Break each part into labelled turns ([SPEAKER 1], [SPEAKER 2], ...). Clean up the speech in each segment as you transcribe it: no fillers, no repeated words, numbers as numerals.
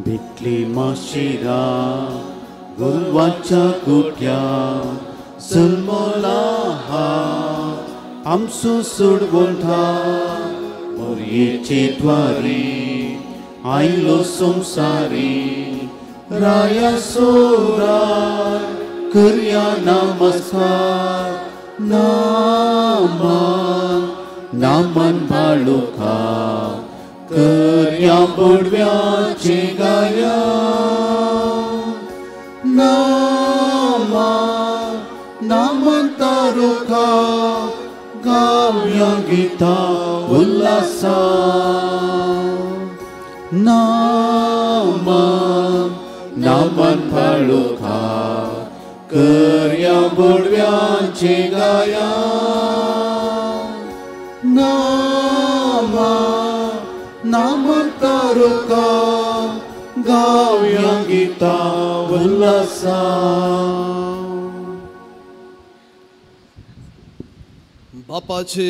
[SPEAKER 1] भितली माशिरा गुरवाच्या कुट्या सलमोला हा आमचो सोडगोंठा मोरयेचे द्वारी आयलो संसारी राया सोराय करया नमस्कार नामान भाळुखा करया बोडव्याचे गाया नामान तारुखा गावया गीता उल्हासा नामान भाळुखा करया बोडव्याचे गाया नामान तारुखा गावया गीता उल्हासा.
[SPEAKER 2] बापाचे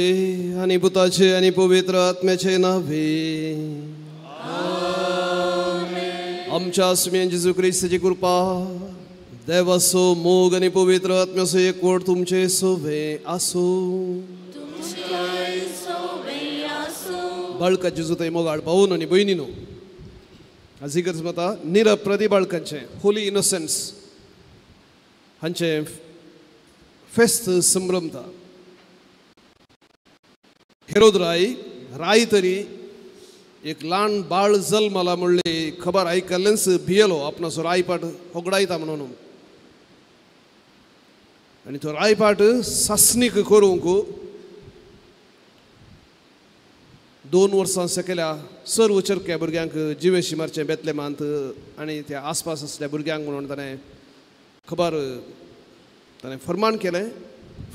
[SPEAKER 2] आणि पुताचे आणि पवित्र आत्म्याचे नावे. आमच्या आसमेन जेजू ख्रिस्ताची कृपा देवाचो मोग आणि पवित्र आत्म्याचो एकवट तुमचे सोबे आसो. बाळकाचे जुते मोगाळ पाहून आणि बहिणीनो आज इगर्ज मता निरप्रती बाळकांचे होली इनोसेंस हांचे फेस्त संभ्रमता. हेरोद राय तरी एक ल्हान बाळ जल्माला म्हणले खबर आयकल्लेच भियेलो आपणाचो रायपाट होगडायता म्हणून आणि तो रायपाट सासणीक करूंक 2 वर्सां सकयल्या सर्व चरक्या भुरग्यांक जिवेशी मारचे बेतलेमांत आनी त्या आसपास आसल्या भुरग्यांक म्हणून ताणें फर्माण केलें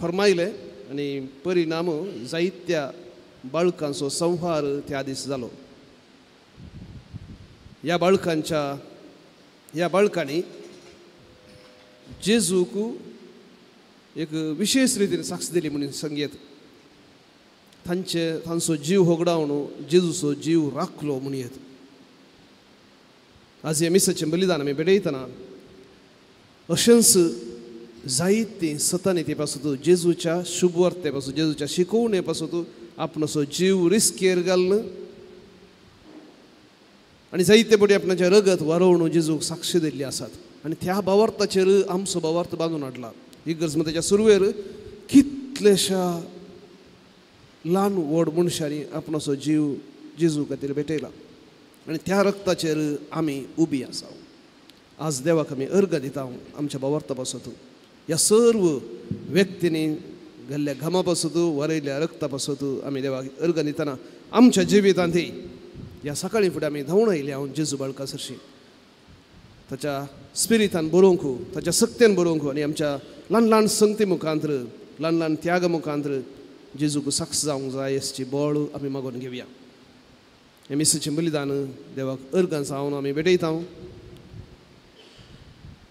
[SPEAKER 2] फर्मायलें आनी परिणाम जायत्या बाळकांचो संहार त्या दीस जालो. ह्या बाळकांनी जेजूक एक विशेष रितीन साक्ष दिली म्हणून संगीत तांचो जीव होगडावन जेजूचो जीव राखलो म्हणयत. आज ह्या मिसाचें बलिदान आमी पेटयतना अशेंच जायतीं सतानिते पासून जेजूच्या शुभवर्ते पासून जेजूच्या शिकवणे पासून आपणाचो जीव रिस्केर घालन आनी जायते बडी आपणाचें रगत वारोवन जेजूक साक्ष दिल्ली आसात आनी त्या भावार्थाचेर आमचो भावार्थ बांदून हाडला. इगर्ज मताच्या सुरवेर कितलेशा ल्हान व्हड मनशांनी आपणाचो जीव जेजू खातीर भेटयला आनी त्या रक्ताचेर आमी उबी आसा. आज देवाक आमी अर्घ दिता आमच्या भावार्था पासून ह्या सर्व व्यक्तींनी घाल्ल्या घामा पासून वरयल्या रक्ता पासून आमी देवाक अर्घ दितना आमच्या जिवितांत ह्या सकाळी फुडें आमी धांवून आयली हांव जेजू बाळका सरशी ताच्या स्पिरितान बरोवंक ताच्या सक्तेन बरोवंक आनी आमच्या ल्हान ल्हान संगती मुखांतर ल्हान ल्हान त्याग मुखांतर जेजूक साक्ष जावंक जाय असची बळ आमी मागून घेवया. हे मिसाचें बलिदान देवाक अर्गां जावन आमी भेटयता.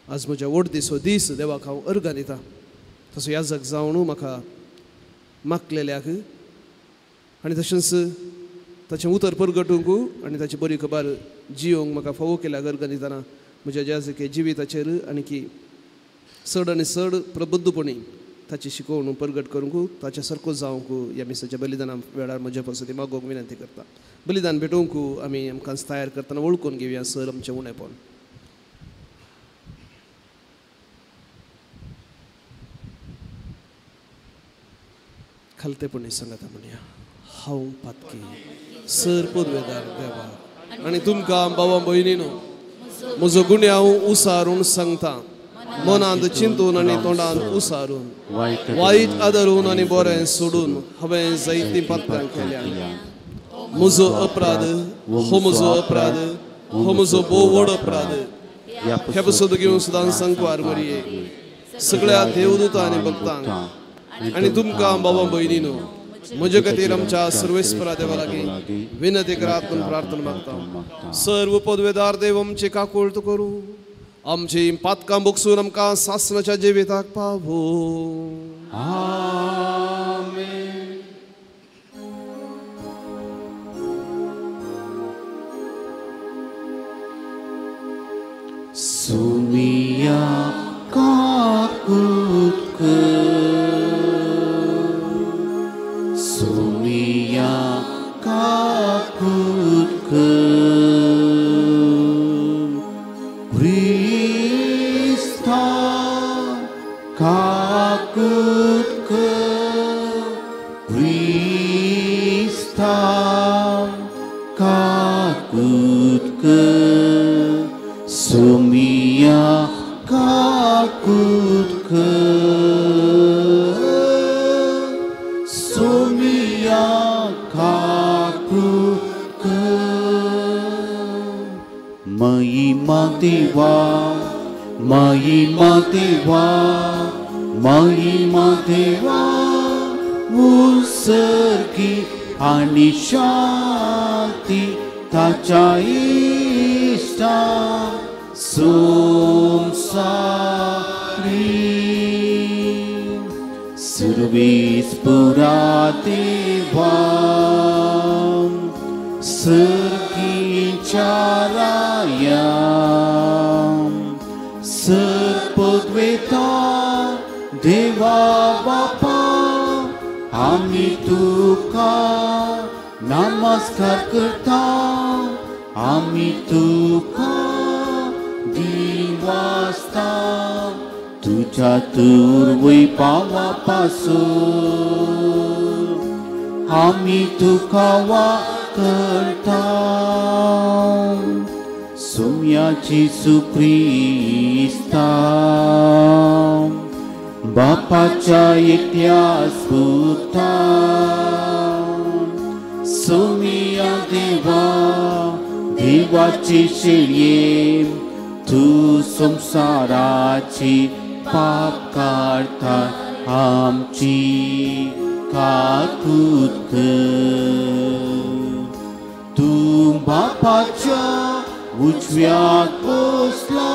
[SPEAKER 2] आज म्हज्या वडदिचो दीस देवाक हांव अर्गां दिता. तसो याजक जावन म्हाका मागलेल्याक आनी तशेंच ताचें उतर परगटूंक आनी ताची बरी खबर जियोंक म्हाका फावो केल्याक अर्गां दितना म्हज्या याजके जिविताचेर आनी चड आनी चड प्रबुद्धपणी ताची शिकवण परगट करूंक ताच्या सारको जावंक ह्या मिसाच्या बलिदाना वेळार म्हज्या पासून मागोवंक विनंती करता. बलिदान भेटोवंक आमी आमकां तयार करतना वळखून घेवया सर आमचें उणेपण. खालतेपणी सांगात म्हणया हांव पातकी सर पदवेदार देवा आनी तुमकां भावा भयणीनो म्हजो गुन्हे हांव उसारून सांगता. मनांत चिंतून आनी तोंडान उसारून वायट आदरून आनी बरें सोडून हांवें जायतीं पातकां केल्या. म्हजो अपराध हो म्हजो अपराध हो म्हजो भोव व्हड अपराध. हे पासून घेवन सदां सांकवार मरये सगळ्या देवदूतां आनी भक्तांक आनी तुमकां भावा भयणीनो म्हजे खातीर आमच्या सर्वेस्परा देवा लागीं विनंती करात म्हूण प्रार्थना मागता. सर्व पदवेदार देव आमची काकूळट करूं आमची पातकां बोगसून आमकां सासणाच्या जिविताक पावो. आमेन.
[SPEAKER 1] Sumia kakutku, Sumia kakutku, Krista kakutku, Krista kakutku, Sumia kakutku, Sumia kakutku. Mahima Deva, Mahima Deva, Mahima Deva, उत्सर्गी आणि शांती त्याच्या इष्टा संसारी सर्वीस पुरा देवा सर्गीच्या राया सर्पद्वेता देवा बापा आम्ही तुका नमस्कार करता आम्ही तुका दिवासता तुझ्या तुर्वै पावापासून आम्ही तुका वाकरता सोम्याची सुख्रिस्ता बापाच्या एकट्याच पुता सोमिया देवा देवाची शेळये तू संसाराची पाप काढता आमची काकूत तू बापाच्या उजव्यात बसला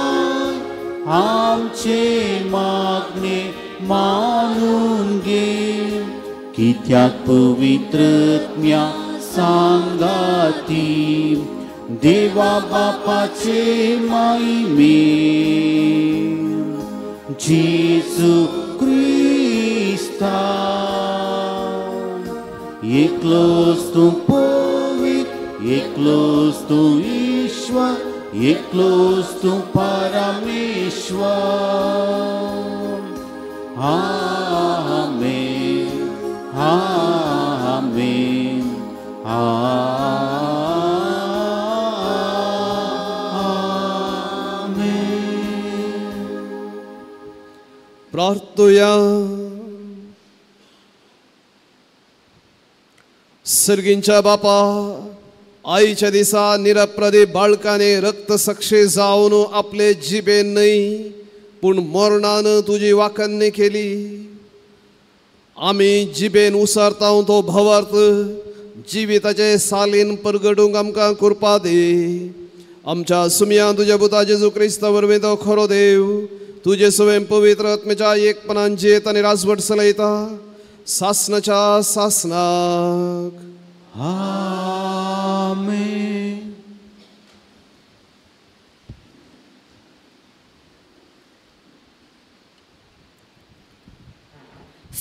[SPEAKER 1] आमचे मागणे मानून घे कित्याक पवित्रत्म्या सांगाती देवा बापाचे महिमे जेजू ख्रिस्ता एकलोच तू पवित्र एकलोच तू ईश्वर एकलोच तू परमेश्वर आमेन आमेन आमेन.
[SPEAKER 2] प्रार्थूया. सर्गींच्या बापा आईच्या दिसा निरप्रदीप बाळकाने रक्तसक्षे जावन आपले जिबेन नाही पण मरणान तुझी वाकन्ने केली आम्ही जिबेन उसरता तो भवार्थ जिविताचे सालीन परगडूंक आमकां कृपा दे आमच्या सुमया तुझ्या पुता जेजू क्रिस्त वरवीं तो खरो देव तुझे सुवें पवित्र आत्म्याच्या एकपणान जियेत आनी राजवट चलयता सासनाच्या सासनाक
[SPEAKER 1] आमेन.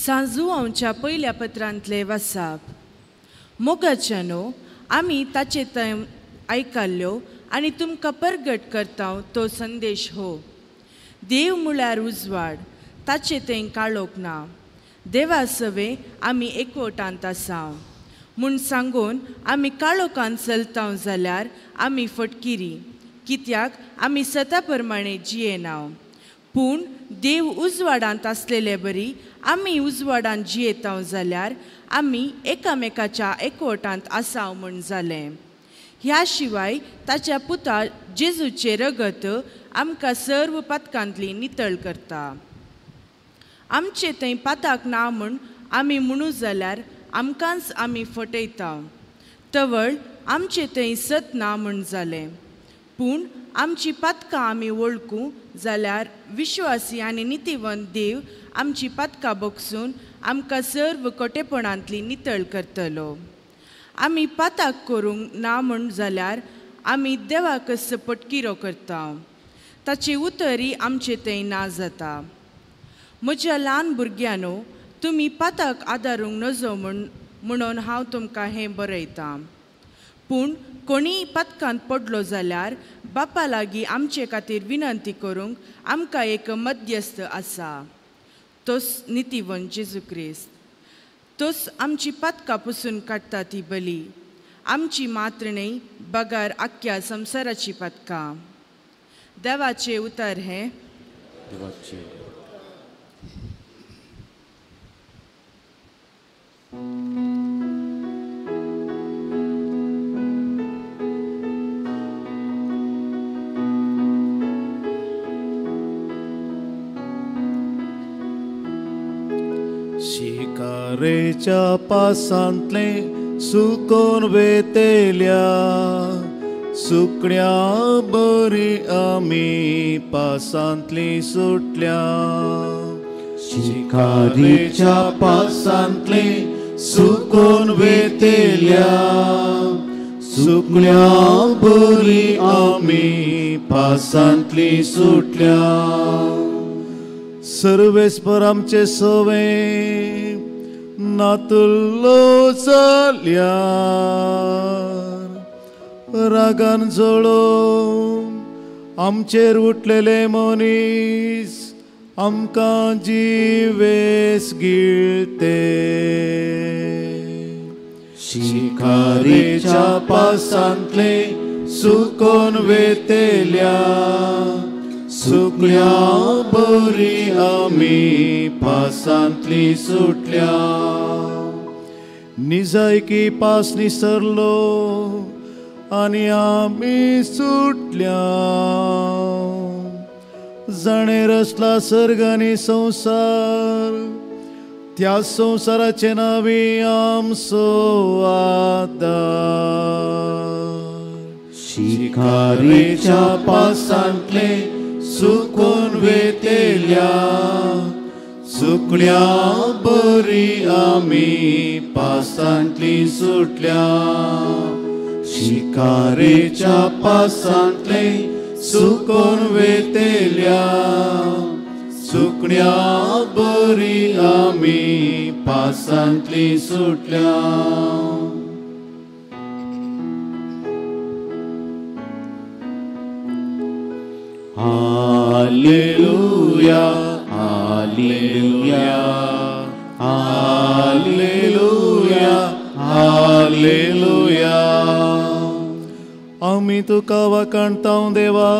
[SPEAKER 3] सांजू आमच्या पयल्या पत्रांतले वाचप मोगाच्यानो आमी ताचे थंय आयकल्ल्यो आनी तुमकां परगट करता तो संदेश हो देव म्हळ्यार उजवाड ताचे थंय काळोख ना देवा सवे आमी एकवटांत आसा म्हूण सांगून आमी काळोखान चलता जाल्यार आमी फटकिरी कित्याक आमी सता प्रमाणे जियेना पूण देव उजवाडांत आसलेले बरी आमी उजवाडांत जियेता जाल्यार आमी एकामेकाच्या एकवटांत आसा म्हूण जालें ह्या शिवाय ताच्या पुता जेजूचे रगत आमकां सर्व पातकांतली नितळ करता आमचे थंय पाताक ना म्हूण आमी म्हणू जाल्यार आमकांच आमी फटयता तवळ आमचे थंय सत ना म्हूण जालें पूण आमची पातकां आमी वळखूं जाल्यार विश्वासी आनी नितीवंत देव आमची पातकां बगसून आमकां सर्व खोटेपणांतली नितळ करतलो आमी पाताक करूंक ना म्हूण जाल्यार आमी देवाक फटकिरो करता ताची उतरी आमचे थंय ना जाता. म्हज्या ल्हान भुरग्यानो, तुमी पाताक आदारूंक नजो म्हणून हांव तुमकां हें बरयतां. पूण कोणीय पथकांत पडलो जाल्यार बापा लागीं आमचे खातीर विनंती करूंक आमकां एक मध्यस्थ आसा, तोच नितीवन जेजू क्रिस्त. तोच आमची पथकां पुसून काडटा ती बली, आमची मात्र न्ही बगार आख्या संवसाराची पथकां. देवाचे उतर हें.
[SPEAKER 1] शिकारेच्या पासांतले सुकोन वेतेल्या सुकण्या बरी आमी पासांतली सुटल्या. शिकारेच्या पासांतले सुकोन वेतेल्या सुकण्या बरी आमी पासांतली सुटल्या. सर्वेस्पर आमचे सवे नातुल्लो जाल्यार रागान जळोवन आमचेर उठलेले मनीस आमकां जिवेस गिळते. शिकारेच्या पासांतले सुकोन वेतेल्या सुकण्या बरी आमी पासांतली सुटल्या. निजायकी पास निसरलो आनी आमी सुटल्या. जाणेर असला सर्ग आनी संवसार, त्या संवसाराचे नावी आमचो आदार. शिकारेच्या पासांतले सुकोन वेतेल्या सुकण्या बरी आमी पासांतली सुटल्या. शिकारेच्या पासांतले सुकोन वेतेल्या सुकण्या बरी आमी पासांतली सुटल्या. Hallelujah hallelujah hallelujah hallelujah. आमी तुका वखणटां देवा,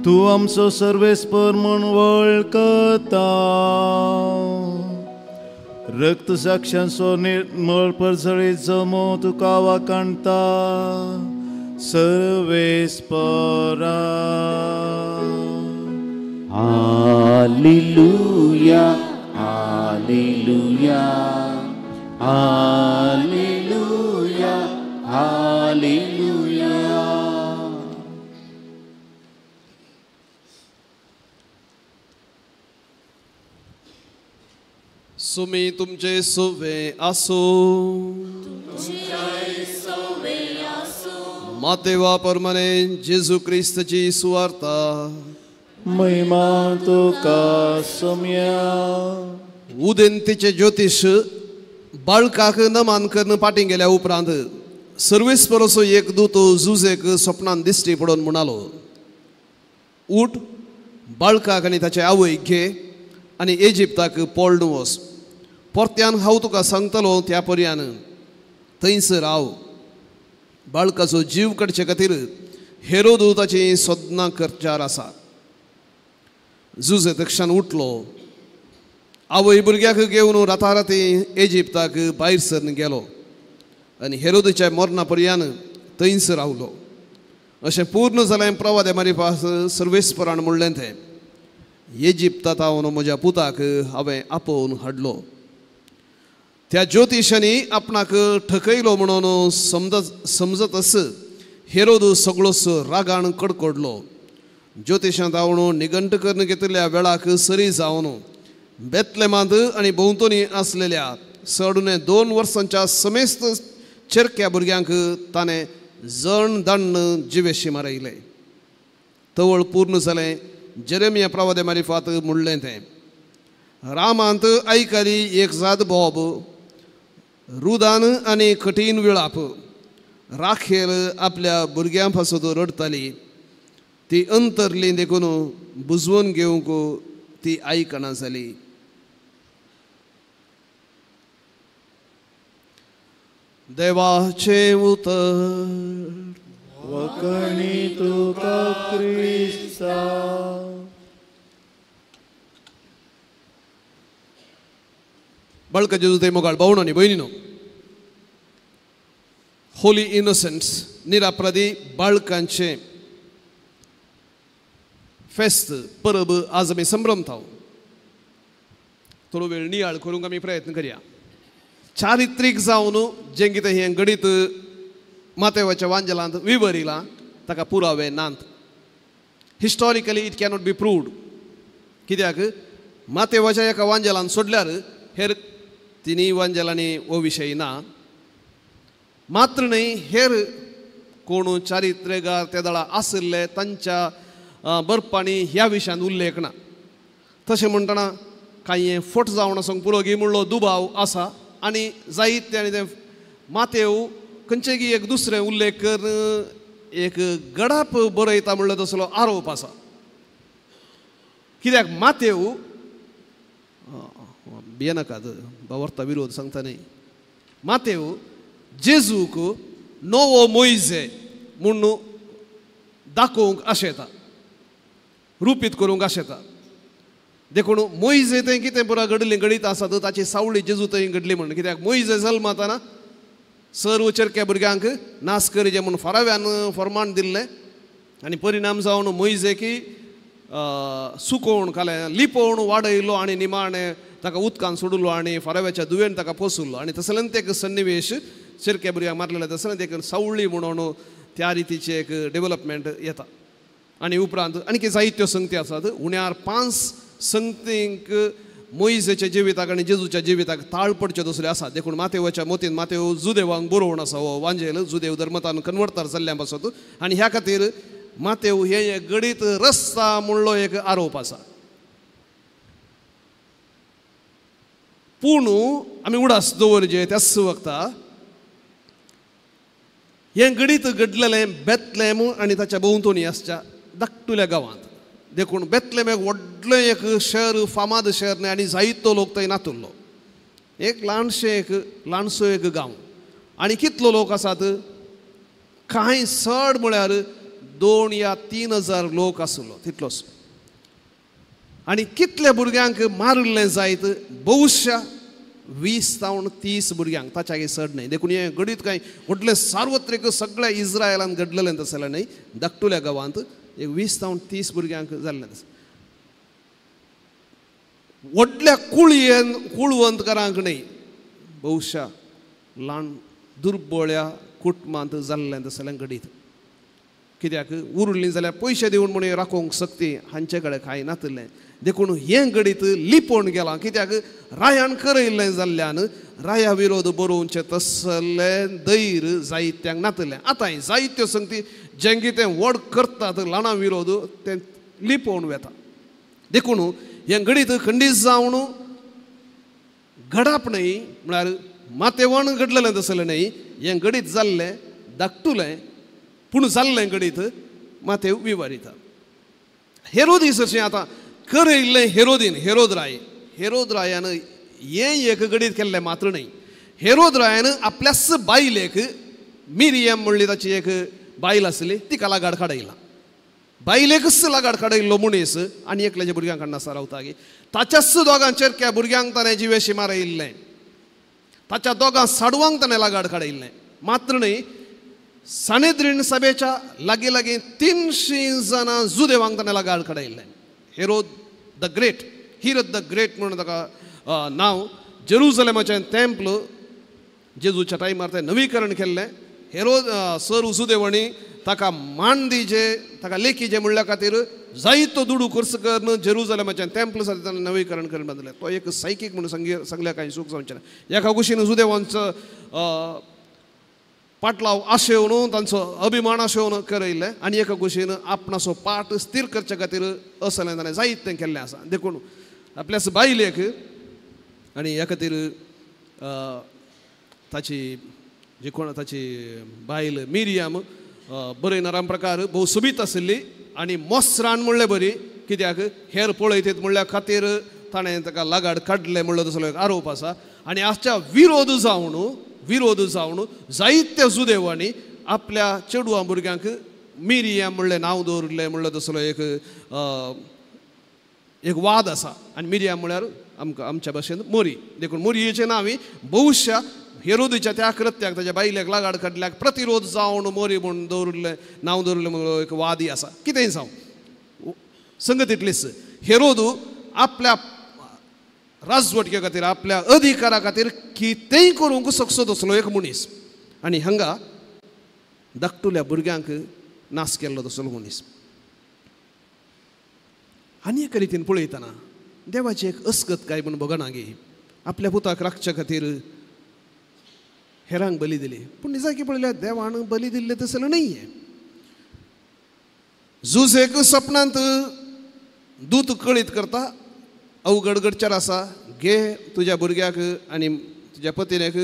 [SPEAKER 1] तूं आमचो सर्वेस्पर म्हूण वळखता. रक्त साक्षांचो निर्मळ परजळीत जमो तुका वखणटा सर्वेस्परा. Hallelujah hallelujah hallelujah hallelujah.
[SPEAKER 2] सुमी तुमचे सोवे आसो. मातेवा परमाने जेजू क्रिस्तची सुवार्ता.
[SPEAKER 1] महिमा तुका सोम्या.
[SPEAKER 2] उदेंतीचे ज्योतिष बाळकाक नमान करून पाटी गेल्या उपरांत सर्वेस्परसो एक दूत जुजेक स्वप्नान दिश्टी पडोवन म्हणालो, उठ, बाळकाक आनी ताचे आवयक घे आनी इजिप्ताक पळून वच. परत्यान हांव तुका सांगतलो त्या पर्यान थंयसर राव. बाळकाचो जीव काडचे खातीर हेरोद ताची सोदना करच्यार आसा. जुजे तक्षान उठलो, आवय भुरग्याक घेवन राताराती इजिप्ताक भायर सरून गेलो आनी हेरोदच्या मरणा पर्यान थंयसर रावलो. अशें पूर्ण जालें प्रवादे मारिपास सर्वेस्परान म्हणलें तें. इजिप्तांत हांव म्हज्या पुताक हांवें आपोवन हाडलो. त्या ज्योतिशांनी आपणाक ठकयलो म्हणून समजतच हेरोद सगळोच रागान कडकडलो. ज्योतिशांत हांव निगंट करून घेतिल्ल्या वेळाक सरी जावन बेतलेमांत आनी भोंवतणी आसलेल्या सडुने 2 वर्सांच्या समेस्त चेरक्या भुरग्यांक ताणें जण दण्ण जिवेशी मारयले. तवळ पूर्ण जालें जेरेमिया प्रवादे मारिफात म्हणलें तें रामांत आयकली एक जात बोब रुदान आनी कठीण विळाप राखेल आपल्या भुरग्यां पासत रडताली ती अंतरली देखून बुजवून घेवंक ती आयकना जाली. देवाचे उतर
[SPEAKER 1] वकणी तुका क्रिस्ता.
[SPEAKER 2] बळका जेजू ते मोगाळ भावनो न्ही भयणीनो, होली इनोसंट्स निरापराधी बाळकांचे फेस्त परब आज आमी संभ्रमता. थोडो वेळ नियाळ करूंक आमी प्रयत्न करया. चारित्रीक जावन जें कितें हें गणित मातेवाच्या वांजलांत विवरिलां ताका पुरावे नात. Historically it cannot be proved. कित्याक मातेवाच्या एका वांजलान सोडल्यार हेर तिनी वांजलांनी हो विशय ना. मात्र न्हय हेर कोण चारित्र्यगार त्या दळा आसले तांच्या बरपांनी ह्या विशयान उल्लेख ना. तशें म्हणटना कांय फट जावन असो पुरोगी म्हणलो दुबाव आसा आनी जायते आनी ते मातेव खंयचेय एक दुसरे उल्लेख कर एक गडाप बरयता म्हणलो तसलो आरोप आसा. कित्याक मातेव भियेनाकात बावर्ता विरोध सांगता न्ही. मातेव जेजूक नवो मोइजे म्हूण दाखोवंक आशेता, रुपीत करूंक आशेता. देखून मोइजे थंय कितें पुरो घडली गणित आसा ताची सावळी जेजू थंय घडली म्हण. कित्याक मोइजे जल्मातना सर्व चरक्या भुरग्यांक नास करीजे म्हूण फाराव्यान फर्माण दिल्लें आनी परिणाम जावन मोइजेकी सुकोवन कालें लिपोवन वाडयलो आनी निमाणें ताका उदकान सोडलो आनी फाराव्याच्या दुवेन ताका पोसुल्लो. आनी तसलेंत एक सन्निवेश चरक्या भुरग्यांक मारलेले तसलेंत एक सावळी म्हणून त्या रितीचे एक डेव्हलपमेंट येता. आनी उपरांत आनीक जायत्यो संगती आसात. उण्यार 5 संगतींक मोइजेच्या जिविताक आनी जेजूच्या जिविताक ताळ पडच्यो दुसऱ्यो आसात. देखून मातेवाच्या मोतीन मातेव जुदेवांक बरोवन आसा हो वांजेल जुदेव धर्मतान कन्वर्टर जाल्ल्या पासत. आनी ह्या खातीर मातेव हे गणित रस्ता म्हणलो एक आरोप आसा. पूण आमी उडास दवरचे त्याच वक्ता हें गणित घडलेलें बेतलेम आनी ताच्या भोंवतणी आसच्या धाकटुल्या गांवांत. देखून बेतलेम एक व्हडलें एक शहर फामाद शहर न्ही आनी जायतो लोक थंय नातुल्लो. एक ल्हानसो एक गांव आनी कितलो लोक आसात कांय चड म्हळ्यार 2 या 3 हजार लोक आसलो तितलोच. आनी कितल्या भुरग्यांक मारलें जायत बहुशा 20 तावन 30 भुरग्यांक ताच्या चड न्हय. देखून हें गणित कांय व्हडलें सार्वत्रीक सगळ्या इस्रायलान घडलेलें तसलें न्हय. धाकटुल्या गांवांत एक 20 तावन 30 भुरग्यांक जाल्लें तशें. व्हडल्या कुळवंतकारांक न्हय बहुशा ल्हान दुर्बळ्या कुटुंबांत जाल्लें तसलें गणित. कित्याक उरलीं जाल्यार पयशे दिवन म्हणून राखोवंक सक्ती हांचे कडेन कांय नातलें. देखून हें गणित लिपोवन गेलां. कित्याक रायान करयल्लें जाल्ल्यान राया विरोध बरोवचें तसलें धैर्य जायत्यांक नातलें. आतां जायत्यो संगती जें कितें व्हड करतात ल्हाना विरोध तें लिपोवन वेता. देखून हें गणित खंडीत जावन घडप न्हय म्हळ्यार मातेवण घडलेलें तसलें न्हय. हें गणित जाल्लें धाकटुलें पूण जाल्लें गणित मातेव विवरिता. हेरोदीस अशें आतां करयल्लें हेरोद रायान हें एक गणित केल्लें मात्र न्हय. हेरोद रायान आपल्याच बायलेक मिरियम म्हणली ताची एक बायल आसली तिका लागाड काडयला. बायलेकच लागाड काडयल्लो मनीस आनी एकल्याच्या भुरग्यांक नासा रावता गे. ताच्याच दोगांचेर त्या भुरग्यांक ताणें जिवेशी मारयल्लें. ताच्या दोगां साडवांक ताणें लागाड काडयल्लें. मात्र न्हय सानेद्रीन सभेच्या लागीं 300 जाणां जुदेवांक ताणें लागाड काडयल्लें. Herod the Great, Herod the Great म्हणून ताका नांव. जेरुसलेमाचें टेंपल जेजूच्या टायमार तें नवीकरण केल्लें. हेरोद सर जुदेवणी ताका मान दिजे ताका लेखीजे म्हणल्या खातीर जायतो दुडू खर्च करून जेरुसलेमाचें टेंपल आसा ताणें नवीकरण करून बांदलें. तो एक सायकीक म्हणून सांगल्या कांय सूख जावचें ना. एका कुशीन जुदेवांचो पाटलाव आशेवन तांचो अभिमान आशेवन करयल्ले आनी एका कुशीन आपणाचो पाट स्थिर करचे खातीर असलें ताणें जायतें केल्लें आसा देखून आपल्याच बायलेक आनी ह्या खातीर ताची जी कोण ताची बायल मिरियाम बरे नराम प्रकार भोव सोबीत आशिल्ली आनी मोसरान म्हणलें बरी कित्याक हेर पळयतात म्हणल्या खातीर ताणें ताका लागाड काडलें म्हणलो तसलो एक आरोप आसा आनी हाच्या विरोध जावन जायत्या जुदेवांनी आपल्या चेडवा भुरग्यांक मिरियाम म्हणलें नांव दवरलें म्हणलो तसलो एक वाद आसा आनी मिरियाम म्हळ्यार आमकां आमच्या भाशेन मोरी देखून मोरयेचें नांव भविश्या हेरोदीच्या त्या कृत्याक ताच्या बायलेक लागाड काडल्याक प्रतिरोध जावन मोरी म्हूण दवरलें नांव दवरलें म्हणून एक वादी आसा कितेंय जावं संगत इतलीच हेरोदू आपल्या राजवटके खातीर आपल्या अधिकारा खातीर कितेंय करूंक सकसो तसलो एक मनीस आनी हांगा धाकटुल्या भुरग्यांक नाश केल्लो तसलो मनीस आनी एका रितीन पळयतना देवाची एक अस्गतकाय म्हूण बघना गे आपल्या पुताक राखच्या खातीर हेरांक बली दिली पूण निजाकी पळयल्यार देवान बली दिल्ले तसलें नाहीये जुजेक सपनांत दूत कळीत करता अवघड गडचार आसा घे तुज्या भुरग्याक आनी तुज्या पत्नीक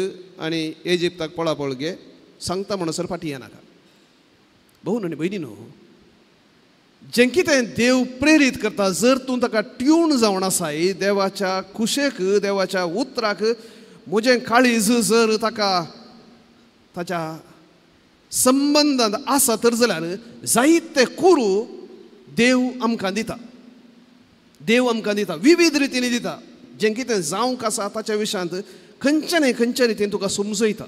[SPEAKER 2] आनी इजिप्ताक पळापळ घे सांगता म्हणसर फाटी येनाका भाऊ आनी भयणीनो जें कितें देव प्रेरीत करता जर तूं ताका ट्यून जावन आसाय देवाच्या कुशेक देवाच्या उतराक म्हजें काळीज जर ताका ताच्या संबंदांत आसा तर जाल्यार जायते कुरू देव आमकां दिता विविध रितींनी दिता जें कितें जावंक आसा ताच्या विशयांत खंयच्या रितीन तुका समजयता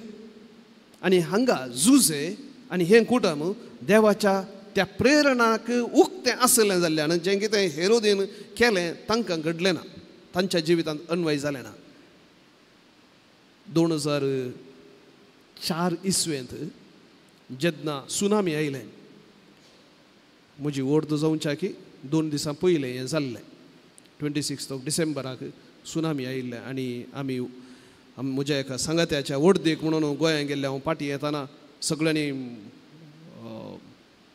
[SPEAKER 2] आनी हांगा जुजे आनी हें कुटुंब देवाच्या त्या प्रेरणाक उक्तें आसलें जाल्ल्यान जें कितें हेरोदीन केलें तांकां घडलें ना तांच्या जिवितांत अन्वय जालें ना 2004 इसवेंत जेन्ना सुनामी आयलें म्हजी ओर्द जावच्या की 2 दिसां पयलें हें जाल्लें 26 डिसेंबराक सुनामी आयिल्लें आनी आमी म्हज्या एका सांगात्याच्या वर्देक म्हणून गोंयांत गेल्ले हांव पाटी येताना सगळ्यांनी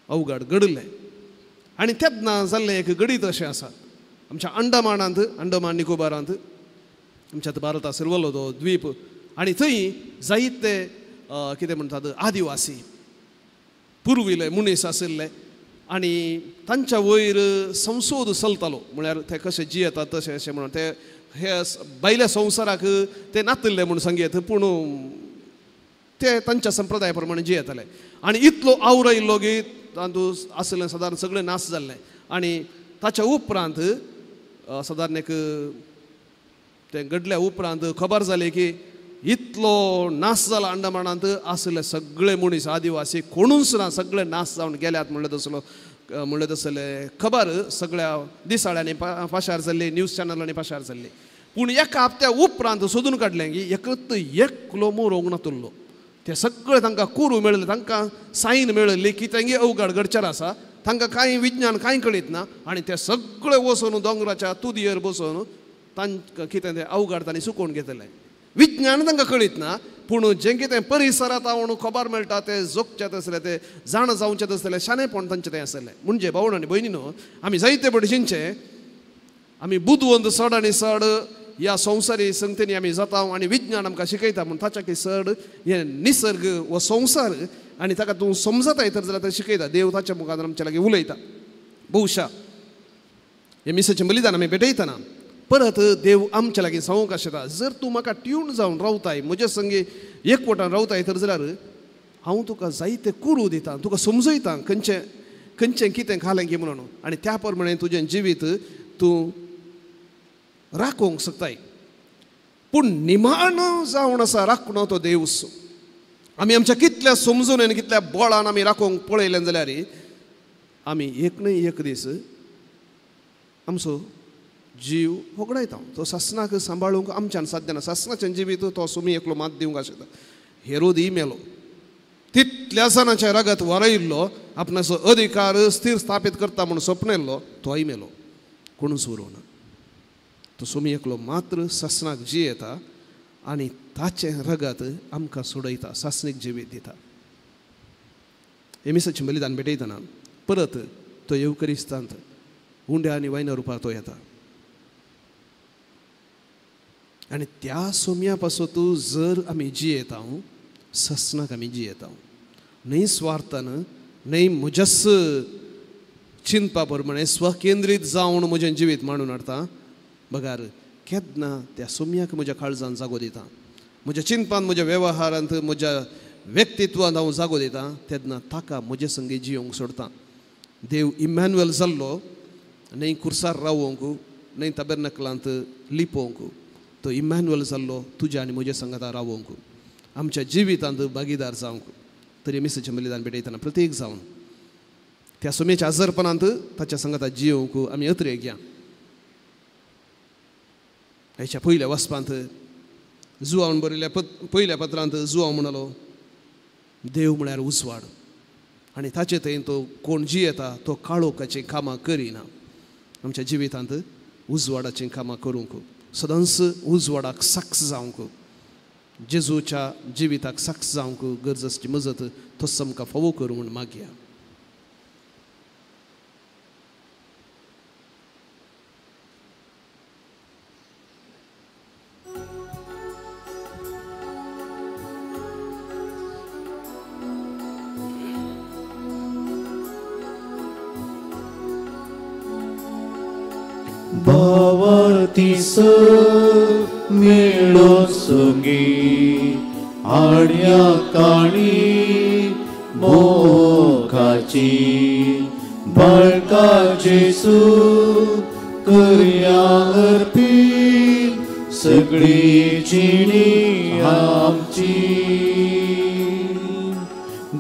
[SPEAKER 2] अवघड घडलें आनी तेन्ना जाल्लें एक गडीत अशें आसा आमच्या अंडमान निकोबारांत आमच्या भारता सर्वलो तो द्वीप आनी थंय जायते कितें म्हणटात आदिवासी पुर्विले मनीस आशिल्ले आनी तांच्या वयर संसोद चलतालो म्हळ्यार ते कशे जियेतात तशें अशें म्हणून ते हे बायल्या संवसाराक ते नातिल्ले म्हूण सांगयत पूण ते तांच्या संप्रदाया प्रमाणे जियेताले आनी इतलो आवरायिल्लो गी तातूंत आसलें सादारण सगळें नाश जाल्लें आनी ताच्या उपरांत सादारण एक ते घडल्या उपरांत खबर जाली की इतलो नाश जाला अंडमानांत आसले सगळे मनीस आदिवासी कोणूच ना सगळे नाश जावन गेल्यात म्हणले तसले खबर सगळ्या दिसाळ्यांनी पाशार जाल्ली न्यूज चॅनलांनी पाशार जाल्ली पूण एका हप्त्या उपरांत सोदून काडलें की एकत 1 किलो मोरोंक नातुल्लो ते सगळे तांकां कुरू मेळ्ळे तांकां सायन मेळिल्ली की तेंगे अवघड गडचार आसा तांकां कांय विज्ञान कांय कळीत ना आनी ते सगळे वचून दोंगराच्या तुदयेर बसून तांकां कितें तें अवघड तांणी सुकोवन घेतलें विज्ञान तांकां कळीत ना पूण जें कितें परिसरांत हांव खबर मेळटा तें जोगचें आसलें तें जाण जावचें आसलें शाणेपण तांचें तें आसलें म्हणजे भावण आनी भयणीनो आमी जायते भटजींचे आमी बुदवंत चड आनी चड ह्या संवसारी संगतींनी आमी जाता आनी विज्ञान आमकां शिकयता म्हूण ताच्या चड हें निसर्ग वो संवसार आनी ताका तूं समजताय तर जाल्यार तें शिकयता देव ताच्या मुखार आमचे लागीं उलयता भौशा हे मिसेचें बलिदान आमी भेटयतना परत देव आमच्या लागीं सांगूंक आशिता जर तूं म्हाका ट्यून जावन रावताय म्हजे संगी एकवटान रावताय तर जाल्यार हांव तुका जायते कुरू दिता तुका समजयता खंयचें कितें घालें गे म्हणून आनी त्या प्रमाणे तुजें जिवीत तूं राखोवंक शकताय पूण निमाण जावन आसा राखणो तो देवस आमी आमच्या कितल्या समजून आनी कितल्या बळान आमी राखोवंक पळयलें जाल्यार आमी एक न्हय एक दीस आमचो जीव होगडायता तो सासनाक सांबाळूंक आमच्यान साध्य ना सासनाचें जिवीत तो सुमी एकलो मात दिवंक आशिल्लो हेरोदी मेलो तितल्या जाणांच्या रगत वरयिल्लो आपणाचो अधिकार स्थिर स्थापीत करता म्हणून सपनेल्लो तोय मेलो कोणूच उरोना तो सुमी एकलो मात्र सासनाक जियेता आनी ताचें रगत आमकां सोडयता सासनीक जिवीत दिता एमिसाचें बलिदान भेटयतना परत तो येवकरिस्तांत उंड्या आनी वायना रुपार तो येता. आनी त्या सोम्या पासून जर आमी जियेता ससनाक आमी जियेता, न्हय स्वार्थान, न्हय म्हज्याच चिंतपा प्रमाणे स्वकेंद्रीत जावन म्हजें जिवीत मांडून हाडटा. बगार केन्ना त्या सोम्याक म्हज्या काळजांत जागो दिता, म्हज्या चिंतपांत, म्हज्या वेव्हारांत, म्हज्या व्यक्तित्वांत हांव जागो दिता, तेन्ना ताका म्हजे संगी जियोंक सोडता. देव इमॅन्युएल जाल्लो न्हय कुर्सार रावोंक, न्हय तबेर्नकलांत लिपोवंक, तो इमॅन्युएल जाल्लो तुज्या आनी म्हज्या संगता रावोंक, आमच्या जिवितांत भागीदार जावंक. तरी मिसाचें बलिदान भेटयतना प्रत्येक जावन त्या सोम्याच्या आजारपणांत ताच्या संगता जियोंक आमी अत्रेक या. हेच्या पयल्या वचपांत जुआवन बरयल्या पयल्या पत्रांत जुआव म्हणलो देव म्हळ्यार उजवाड, आनी ताचे थंय तो कोण जियेता तो काळोखाचीं कामां करिना. आमच्या जिवितांत उजवाडाचीं कामां करूंक, सदांच उजवाडाक साक्ष जावंक, जेजूच्या जिविताक साक्ष जावंक गरज आसची मजत तोच आमकां फावो करूं म्हूण मागया.
[SPEAKER 1] भावातीस मेळो सोंगी आड्या काणी मोखाची बाळका जेसू करया अर्पीत सगळी जिणी आमची.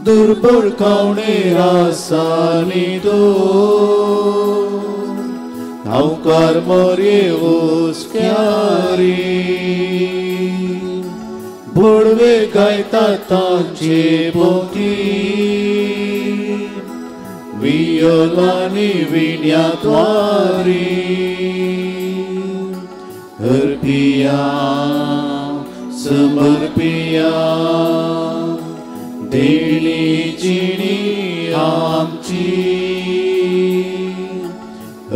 [SPEAKER 1] दुर्बळ कावणे रासानी तो हांवकार मोरे ओस्क्यारी बोडवे गायता तांचे भोवती वियोलांनी विण्याद्वारी अर्पिया समर्पिया देणी जिणी आमची.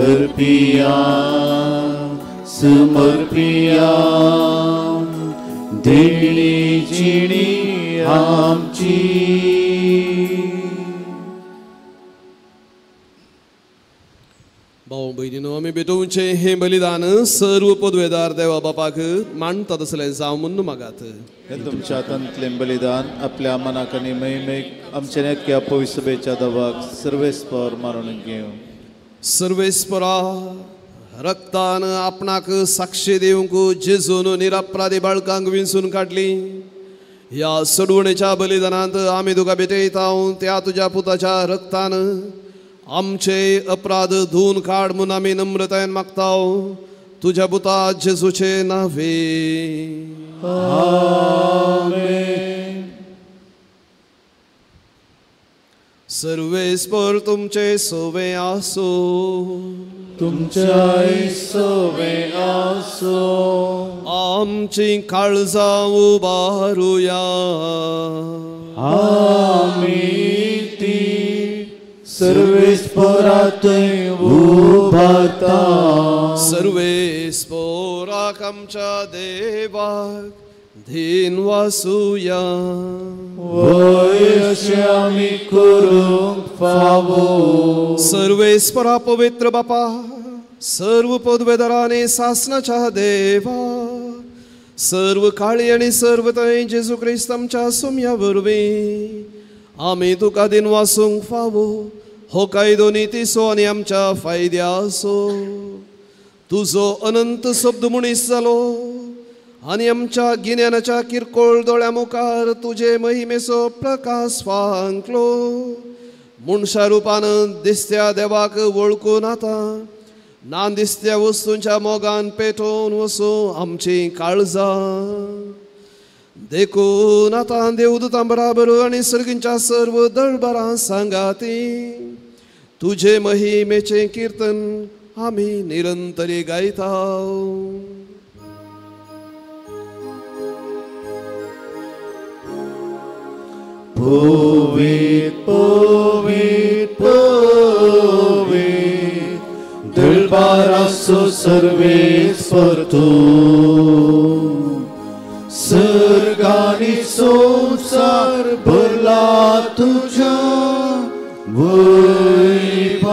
[SPEAKER 1] अर्पिया समर्पिया देणी जिणी आमची.
[SPEAKER 2] भाव भयणीनो, आमी भेटोवचें हें बलिदान सर्व पदवेदार देवा बापाक मानता तसलें जावं म्हूण मागात.
[SPEAKER 1] हे तुमच्या हातांतलें बलिदान आपल्या मनाक आनी महिमेक आमच्या नेटक्या पवित्र सभेच्या दबाक सर्वेस्पर मारून घेवं.
[SPEAKER 2] सर्वेस्परा रक्तान आपणाक साक्षी दिवंक जेजून निरपराधी बाळकांक विंचून काडली. ह्या सडवणेच्या बलिदानांत आमी तुका भेटयता. त्या तुज्या पुताच्या रक्तान आमचे अपराध धुवन काड म्हूण आमी नम्रतायेन मागता तुज्या पुता जेजूचे नावे.
[SPEAKER 1] आमेन.
[SPEAKER 2] सर्वेस्पर तुमचे सोवे आसो.
[SPEAKER 1] तुमच्या सोवे आसो.
[SPEAKER 2] आमची काळजां उबारुया.
[SPEAKER 1] आमी ती सर्वेस्परात उबारता.
[SPEAKER 2] सर्वेस्पराक आमच्या देवाक धीन वासुया.
[SPEAKER 1] वय अशें आमी करूंक फावो.
[SPEAKER 2] सर्वेस्परा पवित्र बापा, सर्व पदवेदारांनी सासनाच्या देवा, सर्व काळी आनी सर्व थंय जेजू क्रिस्त आमच्या सोम्या वरवीं आमी तुका दिन वासूंक फावो. हो कायदो नितीसो आनी आमच्या फायद्याचो. तुजो अनंत शब्द मनीस जालो आनी आमच्या गिन्यानाच्या किरकोळ दोळ्या मुखार तुजे महिमेचो प्रकाश फांकलो. मनशा रुपान दिसत्या देवाक वळखून आता ना दिसत्या वस्तूंच्या मोगान पेटोवन वसो आमची काळजां. देखून आतां देवदूतां बराबर आनी सर्गींच्या सर्व दळबरां सांगाती तुजे महिमेचें कीर्तन आमी निरंतरी गायता.
[SPEAKER 1] पवित्र असो सर्वेस्पर तूं सर्ग आनी संसार भरला तुझ्या वैभवा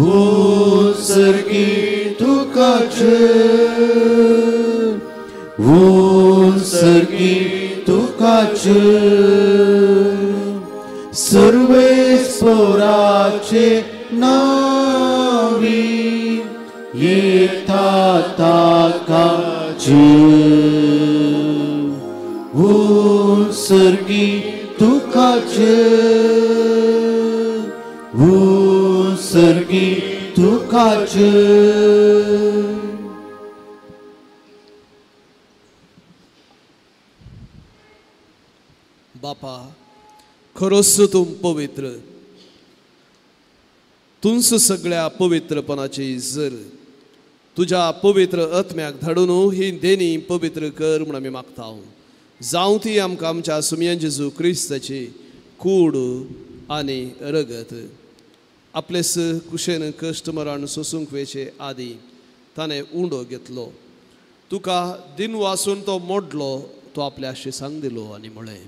[SPEAKER 1] उत्सर्गी तुकाचे उत्सर्गी तुकाचे सर्वेस्पराचे नावी येता ताकाचे उत्सर्गी तुकाचे उत्सर्गी तुकाचे.
[SPEAKER 2] बापा खरोच तूं पवित्र, तूंच सगळ्या पवित्रपणाची जर तुझ्या पवित्र आत्म्याक धाडून ही देणी पवित्र कर म्हूण आमी मागता. जावं ती आमकां आमच्या सुमयन जेजू क्रिस्ताची कूड आनी रगत. आपलेस कुशेन कश्ट मरण सोसूंक वेचे आदी ताणें उंडो घेतलो, तुका दिन वासून तो मोडलो, तो आपल्या शिसांक दिलो आनी म्हळें,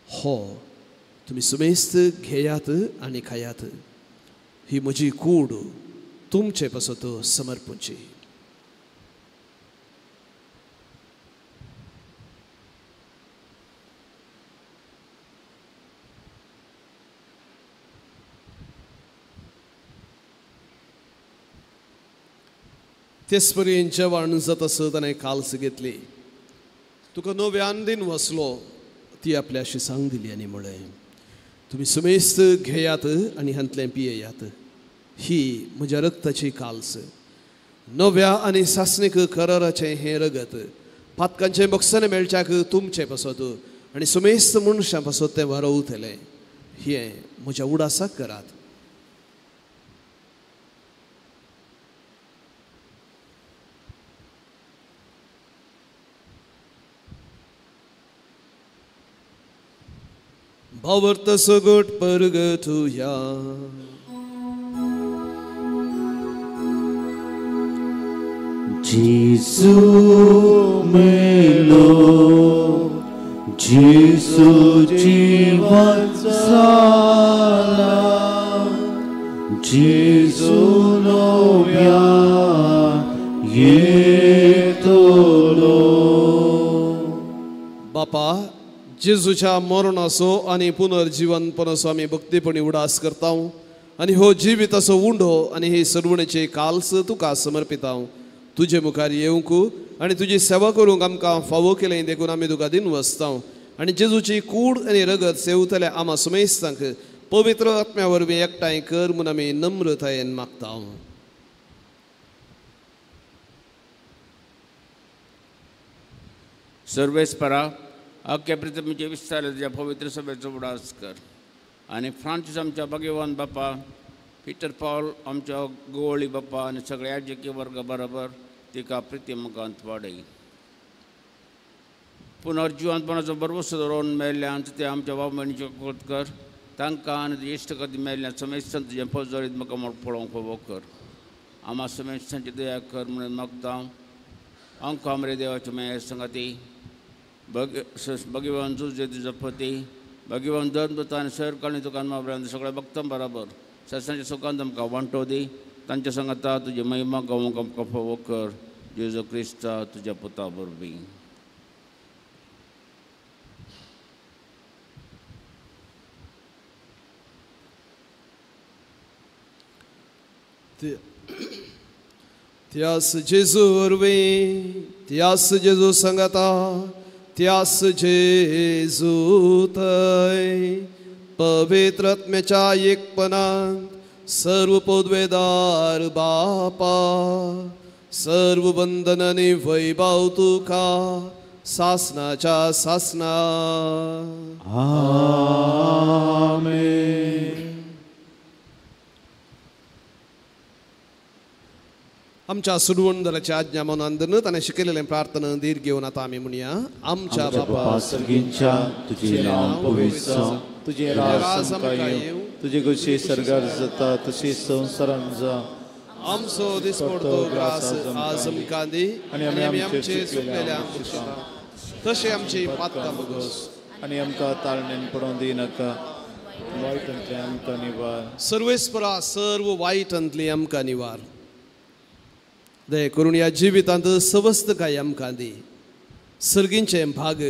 [SPEAKER 2] हो तुमी सुमेस्त घेयात आनी खायात, ही म्हजी कूड तुमचे पासत समर्पूची. तेच पर्यंत जेवण जाता आसत ताणें काल्स घेतली, तुका नव्यान दिन वसलो, ती आपल्या शिसांक दिली आनी म्हळें, तुमी सुमेस्त घेयात आनी हांतलें पियेयात, ही म्हज्या रक्ताची काल्स, नव्या आनी सासणीक कराराचें हें रगत, पातकांचें बक्षण मेळच्याक तुमचें पासत आनी सुमेस्त मनशां पासत तें वारोवतलें, हें म्हज्या उडासाक करात. भावर्त सगट परगटुया.
[SPEAKER 1] जेसू मेलो, जेसू जीवन जाला, जेसू नव्या येतलो.
[SPEAKER 2] बापा जेजूच्या मरणाचो आनी पुनर्जीवनपणाचो आमी भक्तीपणी उडास करता आनी हो जिविताचो उंडो आनी ही सरवणेची काल्स तुका समर्पिता. तुजे मुखार येवंक आनी तुजी सेवा करूंक आमकां फावो केलें देखून आमी तुका दिन वसता आनी जेजूची कूड आनी रगत सेवतल्या आमा सुमेस्तांक पवित्र आत्म्या वरवीं एकठांय कर म्हूण आमी नम्रतायेन मागता.
[SPEAKER 4] सर्वेस्परा अख्ख्या पृथ्वीचे विस्तार तुझ्या पवित्र सभेचो उडास कर आनी फ्रांसीस आमच्या भाग्यवान बापा, पिटर पॉल आमच्या गोवळी बापा आनी सगळ्या याजकी वर्ग बरोबर तिका प्रितीमुखांत वाडय. पुनर्जीवनपणाचो बरवसो दवरून मेल्ल्यांत ते आमच्या भाव भयणीचे कोत कर, तांकां आनी इश्ट कधी मेल्ल्या समेस्तान तुजें फजोरीत म्हाका पळोवंक फावो कर. आमा समेस्तांची दया कर म्हणून मागता. आमकां आमरे देवाचे मेळ संगती भगवान जुजे तुजो पती, भगवान दंत आनी सर काळी तुका माबऱ्यान सगळ्या भक्तां बरोबर सत्सांच्या सुखांत आमकां वांटो दी. तांच्या सांगाता तुजी महिमा गावूंक आमकां फावो कर. जेजू क्रिस्ता तुज्या पुता वरवीं.
[SPEAKER 2] त्यास जेजू वरवीं, त्यास जेजू सांगाता, त्यास जेजू थंय पवित्र आत्म्याच्या एकपणांत सर्व पदवेदार बापा, सर्व बंधन आनी वैभव तुका सासनाच्या सासना.
[SPEAKER 1] आमेन.
[SPEAKER 2] आमच्या सुडवंदराची आज्ञा मनांदन ताणें शिकयलेलें प्रार्थना धीर घेवन आतां आमी म्हणया. आमच्या बापा
[SPEAKER 1] सर्गींच्या तुझे नाम पवित्र जावं, तुझे राज आमकां येवं, तुजी कशी सरगार जाता तशी संवसारान जा.
[SPEAKER 2] आमचो दिसपडतो ग्रास आज आमकां दी
[SPEAKER 1] आनी
[SPEAKER 2] आनी आमी आमचे
[SPEAKER 1] आमचे
[SPEAKER 2] सुकलेल्या आमकां तशें आमची पातकां बगोस.
[SPEAKER 1] आनी आमकां ताळणेन पडोवन दिनाका, वायटांतले आमकां निवार.
[SPEAKER 2] सर्वेस्परा सर्व वायटांतली आमकां निवार. दय करून ह्या जिवितांत सवस्त काय आमकां दी. सर्गींचे भाग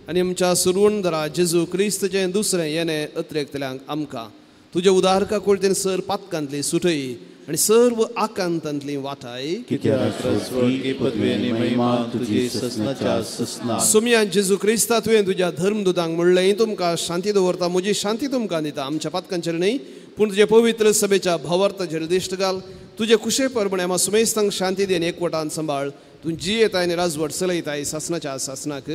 [SPEAKER 2] आनी आमच्या सुरवणदरा जेजू क्रिस्तचें दुसरें येणें अत्रेकतल्यांक आमकां तुज्या उदारका कोळतेन सर पातकांतली सुटय आनी सर्व आकांतांतली वाटाय.
[SPEAKER 1] कित्याक रजवळगी पदवी आनी महिमा तुजी ससनाच्या ससना.
[SPEAKER 2] सुमयान जेजू क्रिस्ता तुवें तुज्या धर्मदुतांक म्हणलें तुमकां शांती दवरता, म्हजी शांती तुमकां दिता. आमच्या पातकांचेर न्ही पूण तुजे पवित्र सभेच्या भवार्थाचेर दिश्ट घाल. तुजे कुशे परमणे आमी सुमेस्तांक शांती दी आनी एकवटान सांबाळ. तूं जी येताय आनी राजवट चलयताय सासनाच्या सासनाक.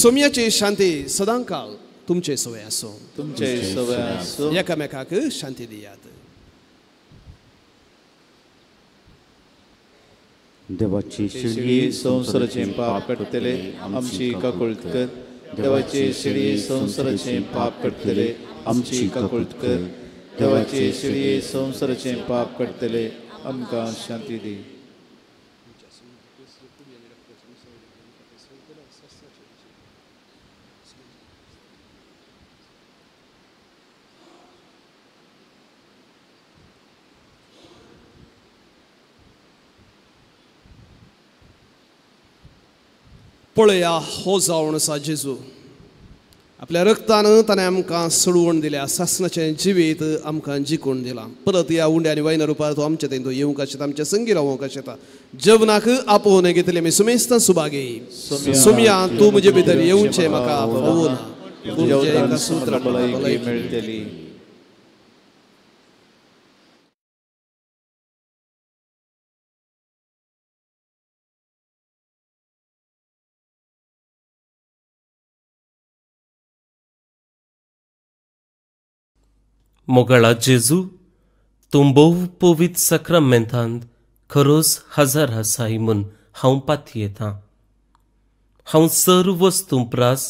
[SPEAKER 2] सोमयाची शांती सदां काळ तुमचे सवय आसूं.
[SPEAKER 1] तुमचे सवय आसूं.
[SPEAKER 2] एकामेकाक शांती दियात.
[SPEAKER 5] देवाची
[SPEAKER 1] शिडी संवसाराचे पाप काडटले आमची काकुळट कर. देवाची शिडी संवसाराचे पाप काडटले आमची काकुळट कर. देवाची शिडी संवसाराचे पाप काडटले आमकां शांती दी.
[SPEAKER 2] पळया हो जावन आसा जेजू. आपल्या रक्तान ताणें आमकां सोडवण दिल्या. सासनाचें जिवीत आमकां जिखून दिलां. परत ह्या उंड्या आनी वैना रुपार तो आमचे थंय तो येवंक आशेता, आमच्या संगी रावंक आशेता. जेवणाक आपोवन घेतले आमी सुमेस्तां सुभागे. सुमया तूं म्हजे भितर येवचें म्हाका फावूना. तुज्या एका सुत्रान भलायकी
[SPEAKER 1] मेळटली.
[SPEAKER 6] मोगाळा जेजू, तूं भोव पवित्र सक्रामेंतांत खरोच हजर आसाय म्हूण हांव पातयेतां. हांव सर्व वस्तू प्रास